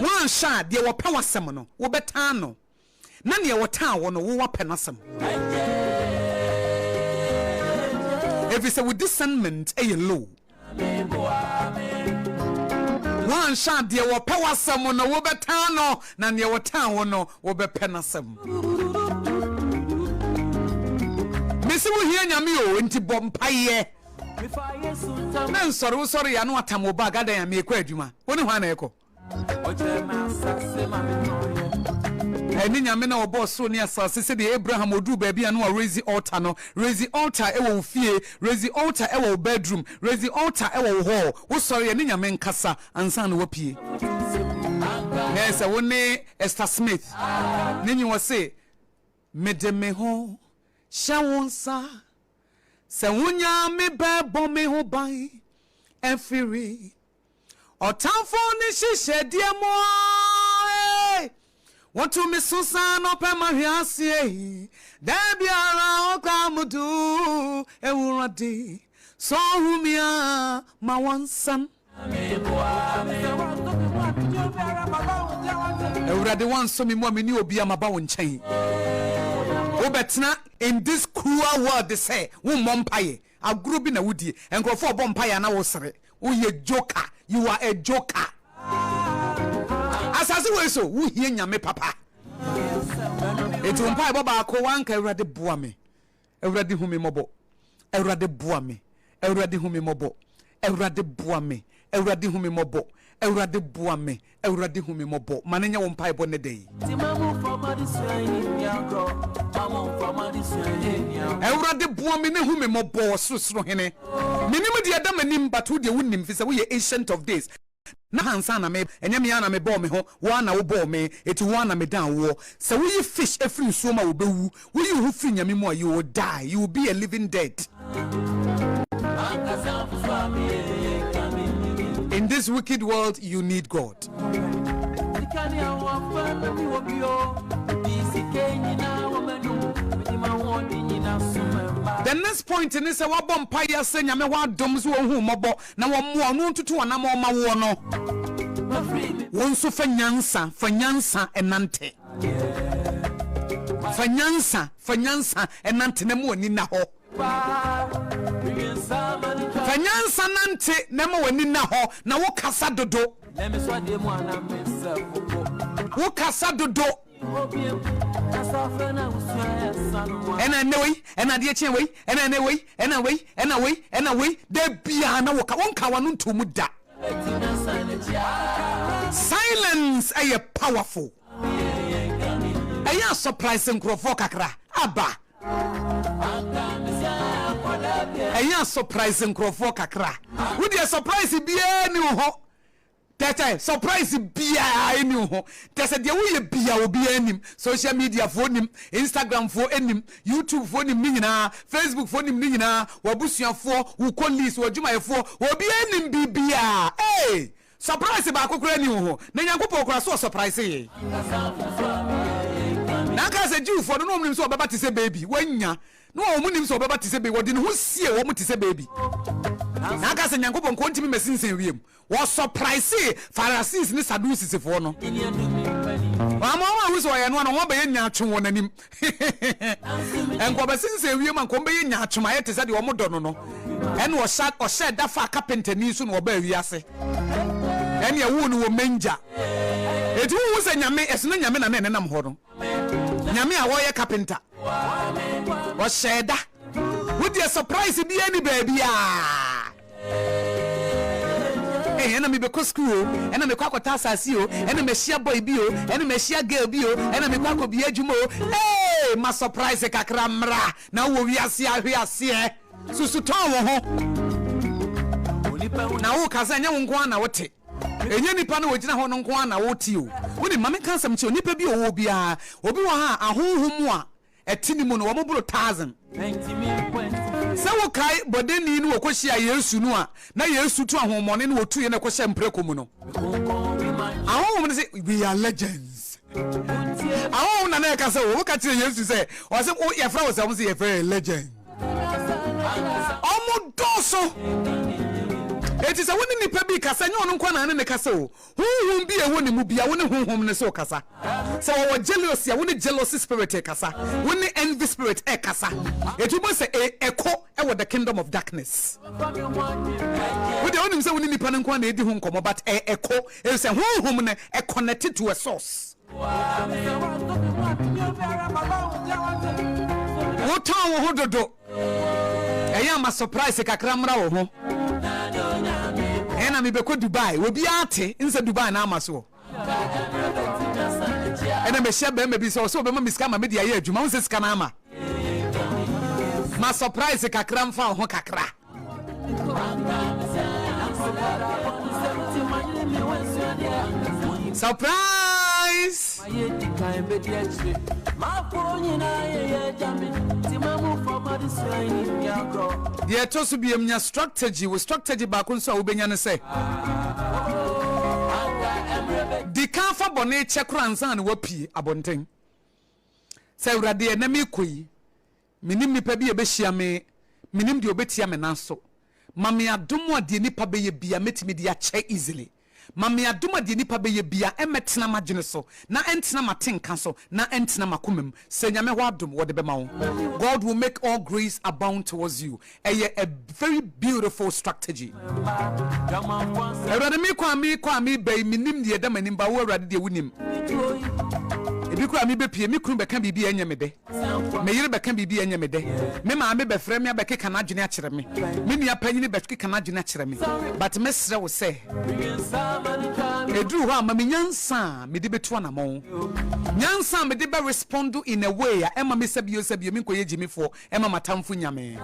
One shot there were power some no betano. None there were town when no penasum. If it's with discernment, a low. One shot there were power some no betano. None there were town no penasum. Missy will hear Yamio into Bompaye. No, sorry, I know what I'm about. I am a quadruma. One one echo. And in Yamina or boss so near Sassy said the Abraham will do baby and no raise the altar. No, raise the altar, ewo fear, raise the altar, ewo bedroom, raise the altar, ewo hall. Oh, sorry, and in Yamen Cassa and San Wapie. Yes, I won't Esther Smith. Then you will say, Medeme ho. Shawonsa Sawunya me bebo me ho bai Efiri Otamfo ni shishe diemo Want to me susan ope mahiasi Debiara oka mudu Ewuradi So humia ma wansan Ewuradi wanso mi mo ni obi amaba wo nchen Obetna in this cruel world they say wo mompaye agrubi na wudi enkrofo bompaye na wo sere wo ye joker, you are a joker. Asase we so wo hie nyame papa etu mpaye baba ko wanka Ewurade boa me Ewurade hu me mobo Ewurade boa me Ewurade hu me mobo Ewurade boa me Ewurade hu me mobo Ewurade boa me Ewurade hu me mobo manenya wo mpaye bo ne dey Ewurade boa me ne hu me mobo susuro hene minim de adam anim batu de wonim fi se wo ye ancient of days na hansa na me enya me na me bo me ho wo na wo bo me eti wo na me dan wo se wo ye fish every so ma wo bewu wo ye hu fi nyame mo you will die, you will be a living dead. In this wicked world, you need God. The next point in this, what bompire say, Yame wa doms who mobo, na wa no to na mo ma wo no. Won so fanyansa enante. Fanyansa enante na mo ni na ho. Fanyansa nante na mo wani na ho na wo kasa dodo. Wo kasa dodo. Ena newe, ena die chen we, ena newe, ena we, de bia na wo ka wonka wanu ntomu da. Silence is powerful. Aya surprising crofo kakra. Aba. Aya surprising crofo kakra. Wo dey surprise bia ni ho. Tete surprise bia eni ho. Tese de wo ye bia obi anim. Social media fo nim, Instagram fo anim, YouTube fo nim ni nyina, Facebook fo nim ni nyina, wabusuafo, wo colleagues, wo dwumayefo, obi anim bibia. Hey! Surprise ba kokora ni ho. Na Nyankopon kora so surprise ye. Na ka se Jew for no nim so obeba ti se baby. Wanya. No omu nim so obeba ti se baby. Wodi ne ho sie wo mu ti se baby. Na ka se Nyankopon ko ntimi mesinsen wiem. Wo surprise Pharisees ni Sadducees for no. Wa ma wi so ye no wo be ye nyaatwe won anim. Enko be sinsen wiem anko be ye nyaatwe aye te se de wo mo do no no. En wo shed da fa carpenter ni so no ba wi ase. En ye wo no wo menja. Eti wo se nyame esno nyame na ne nam ho no. Nyame a wo ye carpenter. Wo shed da. Wo dey surprise bi any baby ah. Ena me be ko school, ena me kwa kwata asase o, ena me share boy bi o, ena me share girl bi o, ena me kwa ko bi adwuma o. Hey, ma surprise kakra mra na wo wi ase ahwe ase susu ton wo ho. Na wo kaza nya wo nko na wote. Enye nipa na wogina ho no nko na wote o. Wo ni mame kansam che onipa bi o wo bia, obi wo ha ahohom a etini mu no wo mobro 1000. Se wo kai bodeni ni wo kohia Yesu no a na Yesu tu ahomone no wotu ye na kohia mpreko mu no. want to say we are legends. I want to know say what can you say? Or say oh your friend was say a very legend. Omo doso. It is a one in the baby kasa nyo no kwa na ne kasa o. Hu bi e woni mu bia woni honhom ne so kasa. So our jealousy, woni jealousy spirit e kasa. Woni envy spirit e kasa. It will say echo e with the kingdom of darkness. We the only say woni nipa ne kwa na edi hu nkomo but echo e say honhom ne e connected to a source. Wo tan wo hododo. E ya ma surprise kakra mra wo ho. Ena mi be ko Dubai obi ate inse Dubai na amaso ena me hye be ma bi so be ma miska ma me dia ye adwuma won se ska na ama ma surprise kakra mfa ho kakra surprise yeah, to so be a strategy with strategy back on so ubenya ne say di kan fa bone chekran san wapi abonten say urade na me koyi minim nipa bi e be hia me minim de obetia me nanso mame adomo ade nipa be ye bia metimi de ache easily mame adoma de nipa be ye bia emetena magene so na entena matenka so na entena makomem se nyame ho adom wo de be ma wo. God will make all grace abound towards you. A very beautiful strategy. Erade mi kwa mi be minim de da manim ba wo erade de wunim ebi kura mi be pie mi kunu be kan bibi anya me de me yire be kan bibi anya me de me ma me be frɛ me abeke kana adwene akere me me nua panyini be kana adwene akere me but me srɛ wo sɛ edru ho ama me nyansa me de beto na mo nyansa me de be respond in a way a ema me sabio me koye jimifo ema matamfo nyame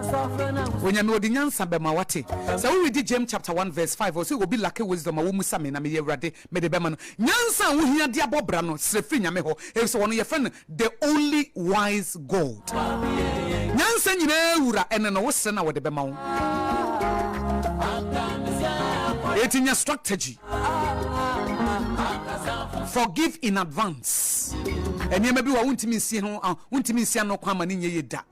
onyame odi nyansa be ma wate so we read James chapter 1 verse 5 or say obi lack wisdom a wo musa me na me yewrade me de be ma no nyansa wo hia de abobra no srefri nyame ho so one your friend the only wise God nyansa nyina wura ene no wo se na wo de be ma wo etinya strategy forgive in advance eni maybe wa wontimi nsie ho wontimi nsie no kwa ma ne nye yeda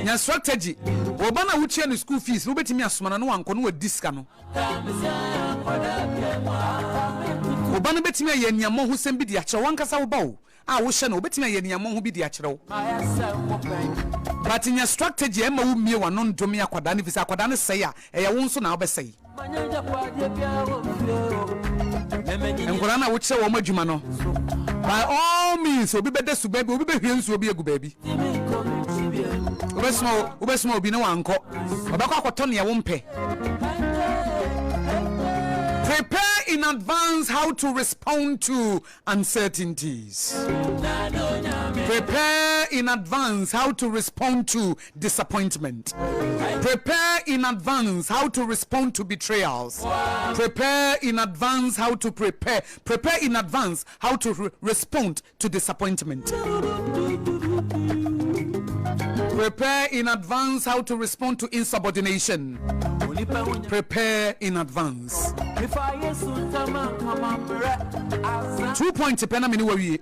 nya strategy oba na wuchie no school fees wo betimi asoma na no wanko no wadiska no oba na betimi aye niamo ho sem bi di akere wankasa wo ba wo a wo hye no betimi aye niamo ho bi di akere wo but nya strategy e ma wo mie wa no ndomi akwada ne fisa akwada ne sei a eye wo nso na wo besei enkora na wo kire wo madwuma no by all means obi bede su baby obi be hwie nsu obi egu baby obesmo obi ne wanko obakọ akoto ne wo mpe. Prepare in advance how to respond to uncertainties. Prepare in advance how to respond to disappointment. Prepare in advance how to respond to betrayals. Prepare in advance how to prepare in advance how to respond to disappointment. Prepare in advance how to respond to insubordination. Prepare in advance. 2 points pena mini wawie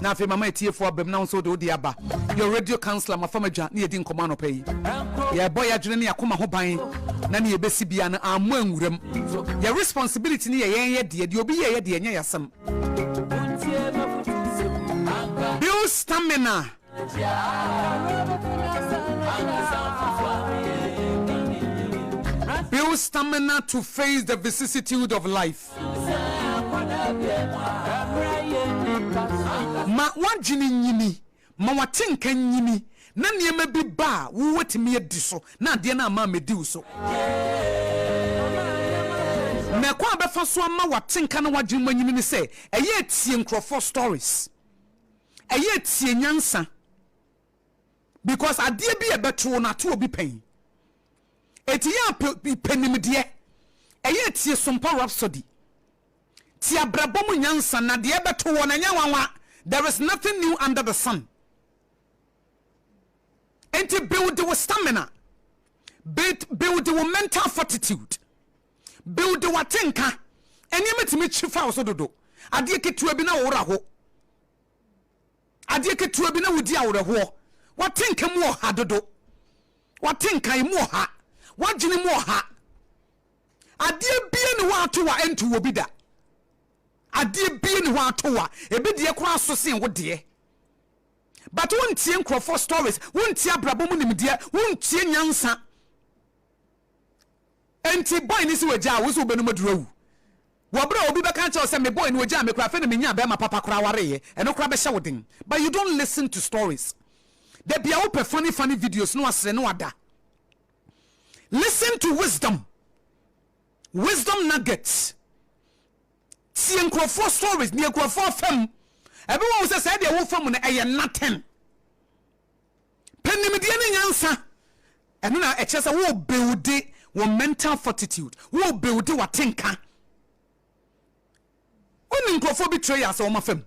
na fe mama etie fo abam na so de odi aba your radio counselor mafamadwa na yedi nkoma no pay ya boy adwene ne yakoma ho ban na ne yebesi bia na amu anwuram your responsibility ne ye de obi ye de enya yasam build stamina. Build stamina to face the vicissitude of life. Ma wajini nyini, ma watinka nyini, na niyeme biba, wuwetimi ediso, na diya na ama mediuso. Me kwa befa so ma watinka na wajini nyini ni se, eye tiye nkrofo stories. Eye tiye nyansa. Because adie bi ebeto na to obi pen. Eti ya penimdie eye tie Sompa Rhapsody ti abrabom nyansa na de ebeto wona nyanwanwa. There is nothing new under the sun. Enti build with stamina, build your mental fortitude, build your thinker. And you met me chief house dodo. Adie ketu abi na wora ho. Adie ketu abi na wudi awora ho. What think mo ha dodo? What think I mo ha? What jini mo ha? Adie bie ni wa to wa entu obi da. Adie bie ni wa to wa ebi de kwa asosen wo de. But won tie nkrofo stories, won tie abrabo mu nimde, won tie nyansa. Enti boy ni si waja wo so benu madurawu. Wabra obi beka nche say me boy ni waja me kra fe ni menya be ma papa kra wareye. Eno kra be hye wodin. But you don't listen to stories. There be a funny videos no asre no ada. Listen to wisdom. Wisdom nuggets. See nkrofo stories, ni nkrofo fam. Everyone who says they won't from a nothing. Penimedian answer. And now a chess will build it with mental fortitude. Will build it what thinker. When in Crawford betrayers or my fem.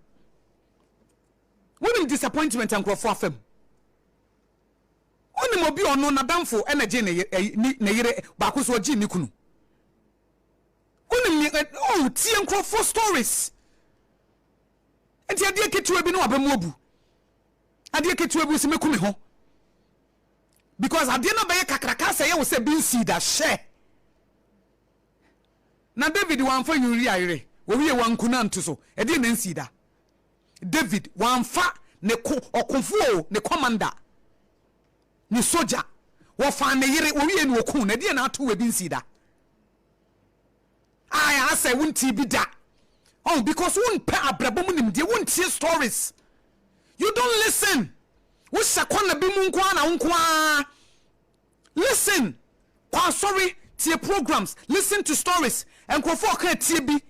When in disappointment and Crawford fem. When in mobile no nadamfo energy ne Akosua Jimmy Kunu. When in oh tea and Crawford stories. Enti adie ketu bi no abamuobu adie ketu bi se mekumi ho because adie na baye kakraka se ye wo se bin seed a share na David wan fa yuri ayire wo wie wan kuna nto so edie na seed a David wan fa ne ko okonfuo ne commander ne soldier wo fa ne yire wo wie ne okun na edie na ato we bin seed a I say wunti bi da. Oh, because one pair abrabomunim they won't hear stories. You don't listen. Listen. Sorry to your programs. Listen to stories. And go for TB.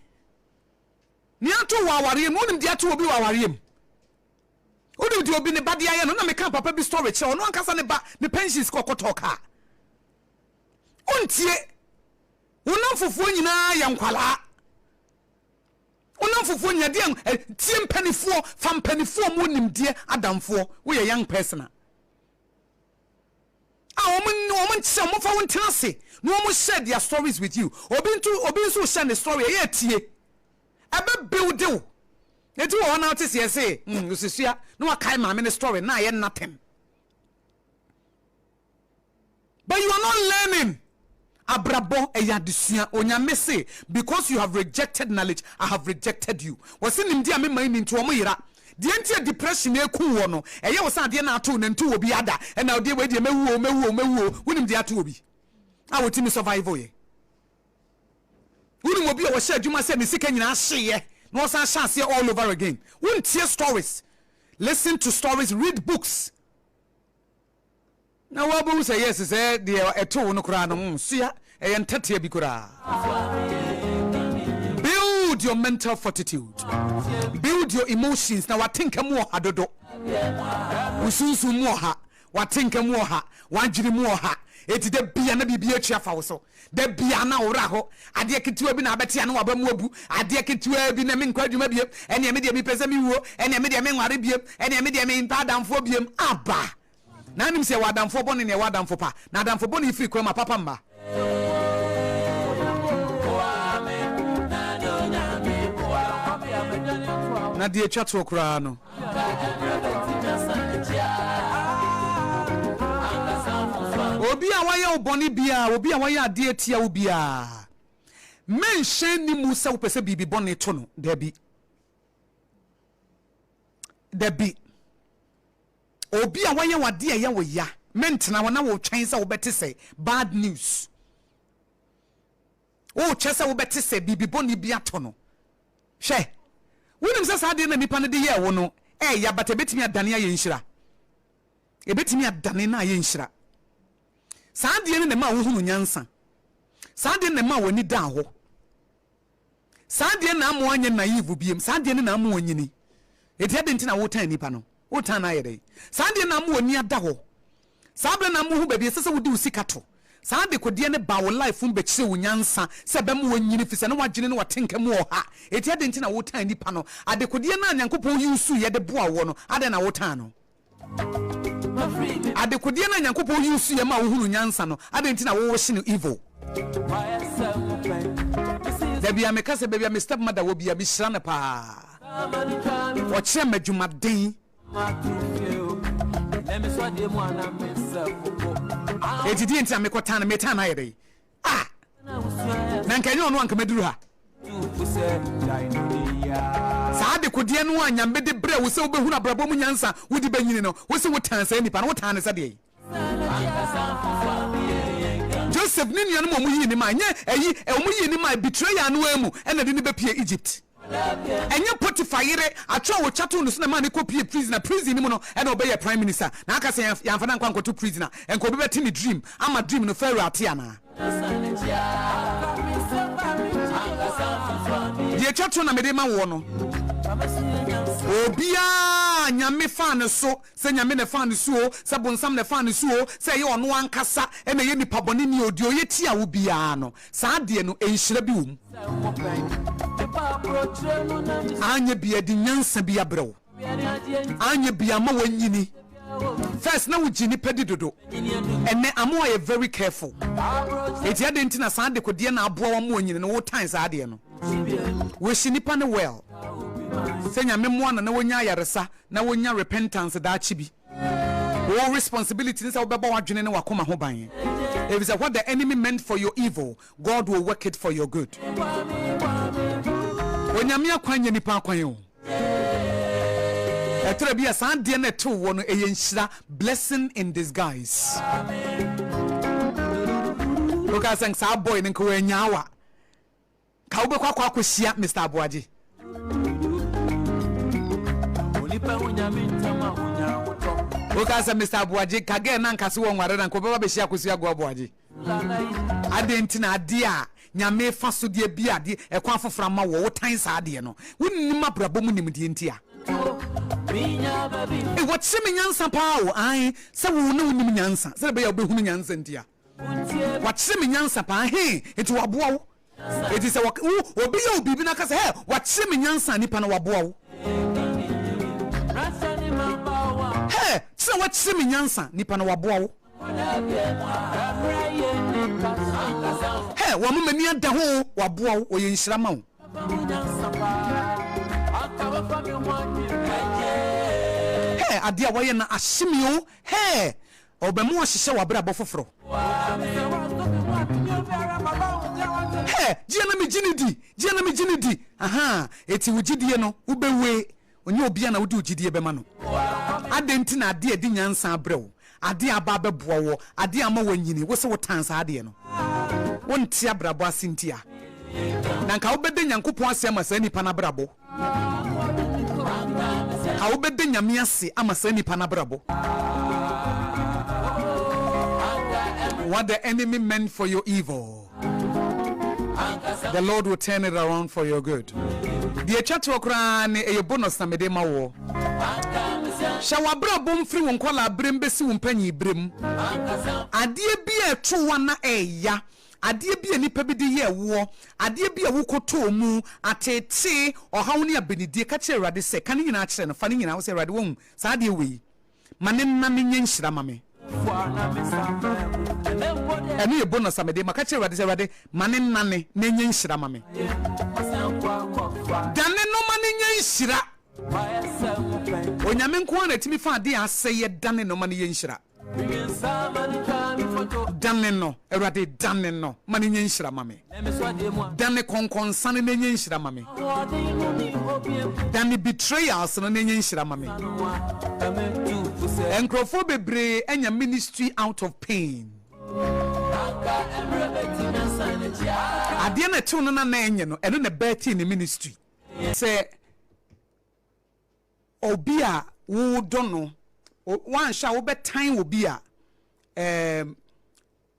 Niato wawariem. Wonim diato obi wawariem. Wonim di obi ne badi aye no na meka papa bi story che ono ankasa ne ba ne pensions kokotoka. Ontie. Wonam fufuo nyina ya nkwala. Wonam fufuo nya de tie mpanifo fa mpanifo mo nimde adamfo wo ye young person. Omo tse mo fa won tenase. No mo share their stories with you. Obi so share the story ye tie. Ebe build you. Eti wo na ate say osisia no akai ma me story na ye nothing. But you are not learning. Abrabo eyadisia onyame say because you have rejected knowledge I have rejected you. Wasi nimdi ame mai nti omo yira. De enti depression eku wo no eye wo san de na ato na nti obi ada e na ode we de mewu wonim de ato obi. A wotimi survival ye. Wonim obi o hye adwuma say ne sika nyina hye no san chance all over again. Won tie stories. Listen to stories, read books. Now what say yes say the eto no kura no sia e entatia bi kura. Build your mental fortitude. Build your emotions. Now what think mo hadodo. Usunsu mo ha. What think mo ha. Wanjiri mo ha. Eti de bia na bibia twa fa wo so. De bia na wora ho. Ade ketewa bi na abetia na wabamu abu. Ade ketewa bi na me nkwa adwuma biem. Ene me de me pese me wuo. Ene me de me nware biem. Ene me de me ntadamfo biem. Aba. Na nim se wadamfo boni ne wadamfo pa na adamfo boni ifiri kwa ma papa mba na die twato kura no obi a waye oboni bia obi a waye ade tia obi a menhye ni mu se wo pese bibi boni to no dabi obi a waye wade ye wo ya mentena wona wo twen se wo beti se bad news o chese wo beti se bibi boni bia to no hwe wonim se sa de na nipa ne de ye wo no ya bata betimi adane aye nhira e betimi adane na aye nhira sa de ne ma wo hunu nyansa sa de ne ma woni da ho sa de na amo anye naive biem sa de ne na amo onyini e de de ntina wo tan nipa no Utana yere. Sande na mu oni ada ho. Sabre na mu hu baabi sese wodi usika to. Sande kodie ne ba wo life mu bekire wo nyansa se be mu wanyini fise na wagene ne watenka mu ha. Eti ade nti na wotan nipa no. Ade kodie na Nyankopon yusu ye de boa wo no. Ade na wotan no. adekodiye na nyankopon yusu ye ma wo hunu nyansa no adenti na wo hye no evil da bia me kase bia me step mother wo bia me hira na pa o kire madwumaden ejidi enti me kwata na me ta na yede na nkanyo no anka meduru ha saade kodie no anyambe de bre wo se wo behunu abrabo mu nyansa wodi banyini no wo se wo tansa nipa no wo tan ne sade Joseph ni nuanu mo yi ni ma nye eyi mo yi ni ma betrayal no emu ena de ni be pie Egypt enye Potiphar yire atwa wo chato no so na ma ne kopie prison ni mu no ena obey prime minister na aka se yamfa na nkwa nkoto prisoner enko be beti ni dream ama dream no Pharaoh atia na die chato na mede ma wo no obia nyame fa ne so se nyame ne fa ne so se bonsam ne fa ne so se ye ono ankasa ena ye nipa bone ni odi oye tia wo bia no saa de no enhyira bi wom anye bia di nyansa bia brew anye bia ma wanyini first na wujini pedi dodo ene amo are very careful eti ade ntina saa de kodie na aboa wa mo wanyini no wo tan saa de no we shinipa ne well senya memmo na wonya yaresa na wonya repentance da chibi all responsibility is obeba wadwene ne wakoma ho ban if it's what the enemy meant for your evil God will work it for your good onyame akwanye nipa akwan o etre bia san de na to wo no eyenhyira blessing in disguise look at saying sa boy nko wanyawa ka obekwa akosia Mr. Aboagye Okasa Mr. Aboagye kage na nkase wo nware na nko beba be hia akosia go Aboagye adenti na ade a nyame fa so de bia de ekwa fofora ma wo tan sa de no wonni ma brabo mu nimde ntia what semi nyansa pa wo ai se wo na wonni nyansa se be ya obehunu nyansa ntia what semi nyansa pa he eti waboa wo eti se obi ya obibi na kasa he what semi nyansa nipa na waboa wo hey so what semi nyansa nipa na waboa wo hey wo mu mani ada ho waboa wo oyenhyira ma wo hey adia wo ye na ahyemio hey obemu ohihye wabra bofoforo hey jiana mi ginidi aha eti wugidie no ubewe onye obia na wudi ugidie bema no adenti na ade adi nyansa abrew ade aba beboa wo ade ama wanyini wo se wo tansa ade no wonti abrabo asintia na nka obede nyankopon ase amasa nipa na brabo ka obede nyame ase amasa nipa na brabo what the enemy meant for your evil the Lord will turn it around for your good the chatwa kra ne e bonus na mede ma wo shawa brabo mfiri won kola brem besi won panyi brem ade bia eto na eya ade bia nipa bi de ye wo ade bia wokoto mu atete ohaw ne abenidie ka kire Awurade se kan nyina kire no fa ne nyina wo se Awurade won saa de we mane na menye nhyira mame ene ye bonus amede maka kire Awurade se Awurade mane nane nenye nhyira mame dane no mane nye nhyira onyame nko na timi fa ade ase ye dane no mane ye nhyira dane no Awurade dane no mane nye nhyira mame dane konkonsane nenye nhyira mame dane betrayals no nenye nhyira mame enkrofo bebre enya ministry out of pain ade na tu no na enye no eno na beti ni ministry say obi a wo do no wan sha wo betan obi a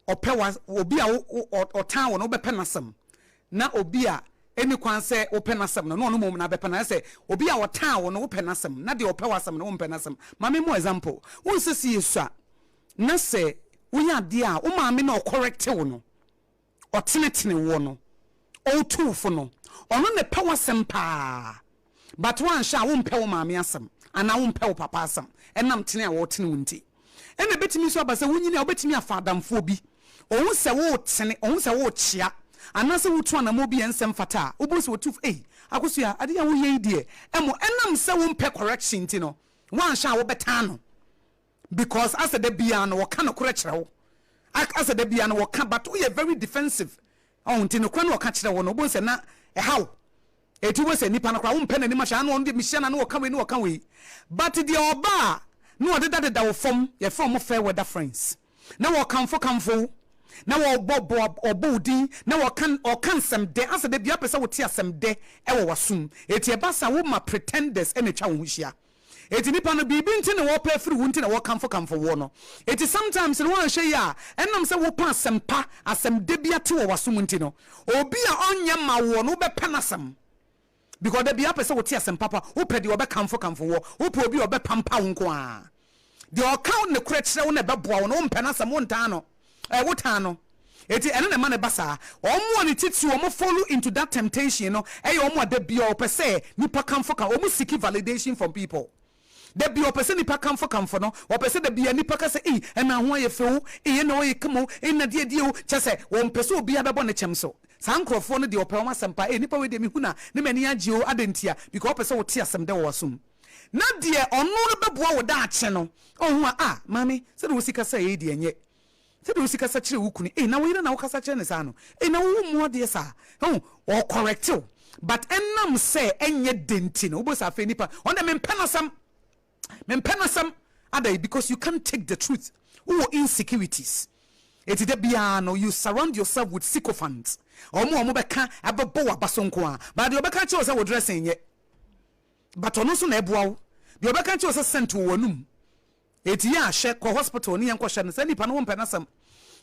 opewa obi a otan wo no bepenasem na obi a eni kwan se openasem no no mom na bepena se obi a otan wo no openasem na de opewasem no openasem mame mo example won sisi yesu na se wonya de a wo maame na correct wo no otenetene wo no o tufo no ono ne pewasem pa but wan sha wo mpewo maame asem ana wo mpewo papa asem enam tene a wo tene wonti ene betimi so abasa wunyini obetimi afadamfo bi ohun se wo tene ohun se wo chia anase wutu anamo bi ensem fata obo se wotu Akosua ade ya wo ye die emo enam se wo mpe correction ti no wan sha wo beta no because as the bia no wo ka no kore kire wo as the bia no wo ka but we are very defensive on ti no kore no wo ka kire wo no obo se na how eti wo se nipa no kra wo mpe na ni ma sha no on de mi hia na no wo ka we ni wo ka we but the oba no de da wo fom ye fom fair weather friends na wo kamfo na wo obodi na wo kan sem de asa de bia pesa wo ti asem de e wo wasum eti e basa wo ma pretenders e na twa wo hia eti nipa no bibi nti na wo pa free wo nti na wo kamfo wo no eti sometimes no wan hwe ya enam se wo pa asempa asem de bia ti wo wasum nti no obi a onye ma wo no be penasem because de bia pesa wo ti asem papa wo pedi wo be kamfo wo po obi wo be pampa wo nko a de o count ne kure kire wo na be boa wo no mpenasem wo nta no wotano eti ene na man basa omo ne titi omo follow into that temptation no omo adabia opese nipa kamfo kan omo seek validation from people dabia opese nipa kamfo no opese dabia nipa ka se na ho ye fewo na o ye kemo na de o chese wo mpese obi abebo ne chemso sankrofo no de opewa masempa nipa we de mi huna ne mani agye o adentia because opese wo tie asem de wo wasum na de ono no beboa wo da ache no ohun mami se de wo sika se ye de enye se do sika sachire wukuni na wo yire na wo kasa chire ne sa no na wo mu ode sa o correct you but enam say enye denti no wo sa fe nipa on the mempenasam adai because you can't take the truth wo insecurities eti de bia no you surround yourself with sycophants omo beka abebo wabasonko a but de obeka che wo say wo dressing ye but ono so na eboa wo de obeka che wo say sent wo wanum eti ya hye ko hospital ni yanko hye no sani pa no mpenasam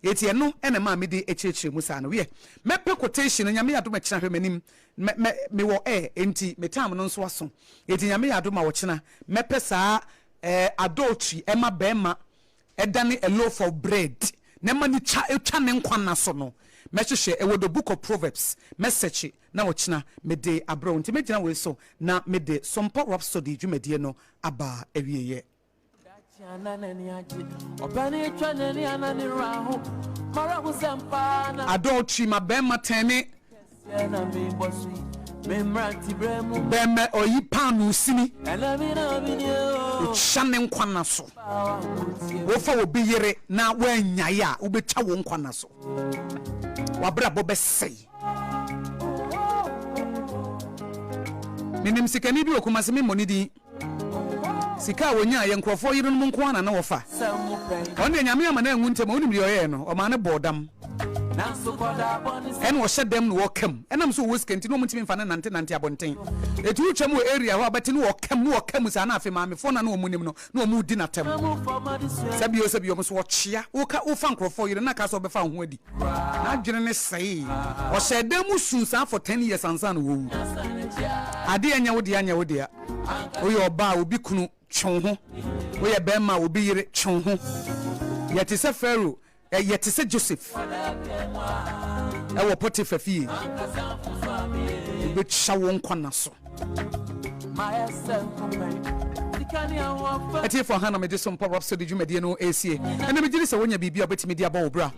eti eno ene ma me de echechire musa no we mepe quotation nyame yado ma kina hwemanim me wo enti me time no nso aso eti nyame yado ma wo kina mepe saa adultery ema bema edane a loaf of bread na ma ni twa ne nkwa na so no mehwehwe e wo the book of Proverbs message na wo kina me de abro enti me gina we so na me de Sompa Rhapsody dwumadie no aba awieye adultery ma bema tene bema oyi panu sini chane nkwana so wo fa obi yere na wanya ya wo becha wo nkwana so wabra bo besei minim sikani bi okumase me monidi sika wonya ye nkrofo yire no nko ana na wofa onde nyame ama na enwu ntem onim de oye no o ma ne bodam en wo hyedem no wokam enam so wo skenti no mutimi mfa na nante abonten etu utwam wo area ho abati no wokam sa na afi ma me fo na omunim no na omu di natem sabio mo so wo chia wo fa nkrofo yire na ka so be fa ho adi na adwene ne sei o hyedem su sa for 10 years ansa no wo ade anya wo dia oyo oba obi kunu twon ho oye bema obi yire twon ho yete se Pharaoh yete se Joseph wo Potiphar fie obi chawo nkwana so eti for hana me de Sompa Rhapsody dwumadie no esie ene me giri se wonya bibia obetimi dia ba obra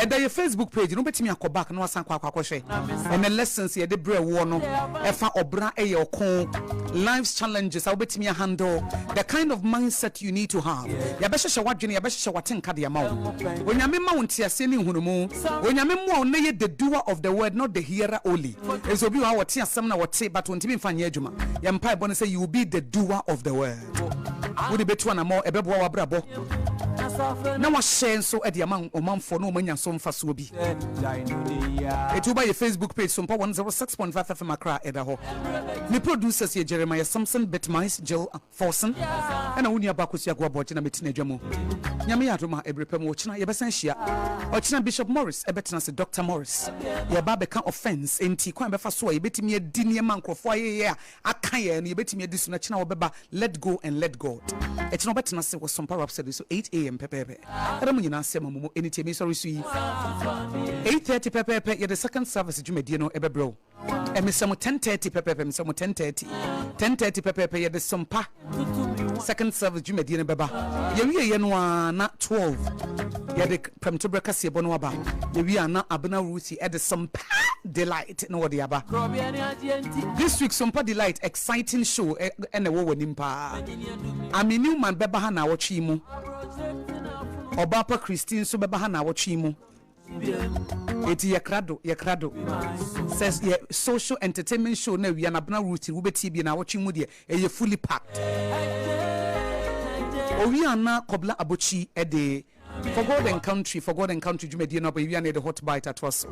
eda ye Facebook page no betimi akoback no asan kwa hwe ene lessons ye de bre wo no efa obra eye okon lives challenges how betimi handle the kind of mindset you need to have ya be hye wadwene ya be hye watenka de ma wo onyame ma wo ntiase ne hunumu onyame mo na ye the doer of the word not the hearer only ezo bi wa wote asem na wote but wontimi mfa nya adwuma ya mpa ebo no say you will be the doer of the word wodi betu na mo ebebo wa brabo na wa share so e de omanfo no omanya so mfa so bi etuba ye Facebook page Sompa 106.5 FM Accra edaho ni producers ye Jeremiah Samson Betmice Jill Forson and woni Akosua go Aboagye na metina adwamu nyame ya adoma ebrepem wo kina ye besan hia o kina Bishop Morris ebetena se Dr Morris ye ba beka offense enti kwan befa so ye betimi adi ne mankrofo aye aka ye ne ye betimi adi so na kina wo beba let go and let God ekina betena se wo Sompa Rhapsody so 8 am pepepe era munyina se mamumo anytime me sorry sui 8:30 pepepe ye the second service dwumadie no ebebro emisemo 10:30 pepepe emisemo 10:30 pepepe ye the Sompa second service dwumadi ne bɛba yɛwie yɛ no a na 12 yɛde prɛmto brɛ kaseɛ bɔ no aba yɛwie a na abena ruti ɛde Sompa Delight na wɔde aba this week Sompa Delight exciting show ɛna ɛwɔ w'anim paa Ami Newman bɛba ha na awɔtwe mu Ɔbapa Christine so bɛba ha na awɔtwe mu eti yekrado says social entertainment show na wi na abena ruti wobɛti bi na awɔtwe mu de ɛyɛ fully packed owi ana kobla abochi ɛde for God and country dwumadi no ba wi ana the hot bite at was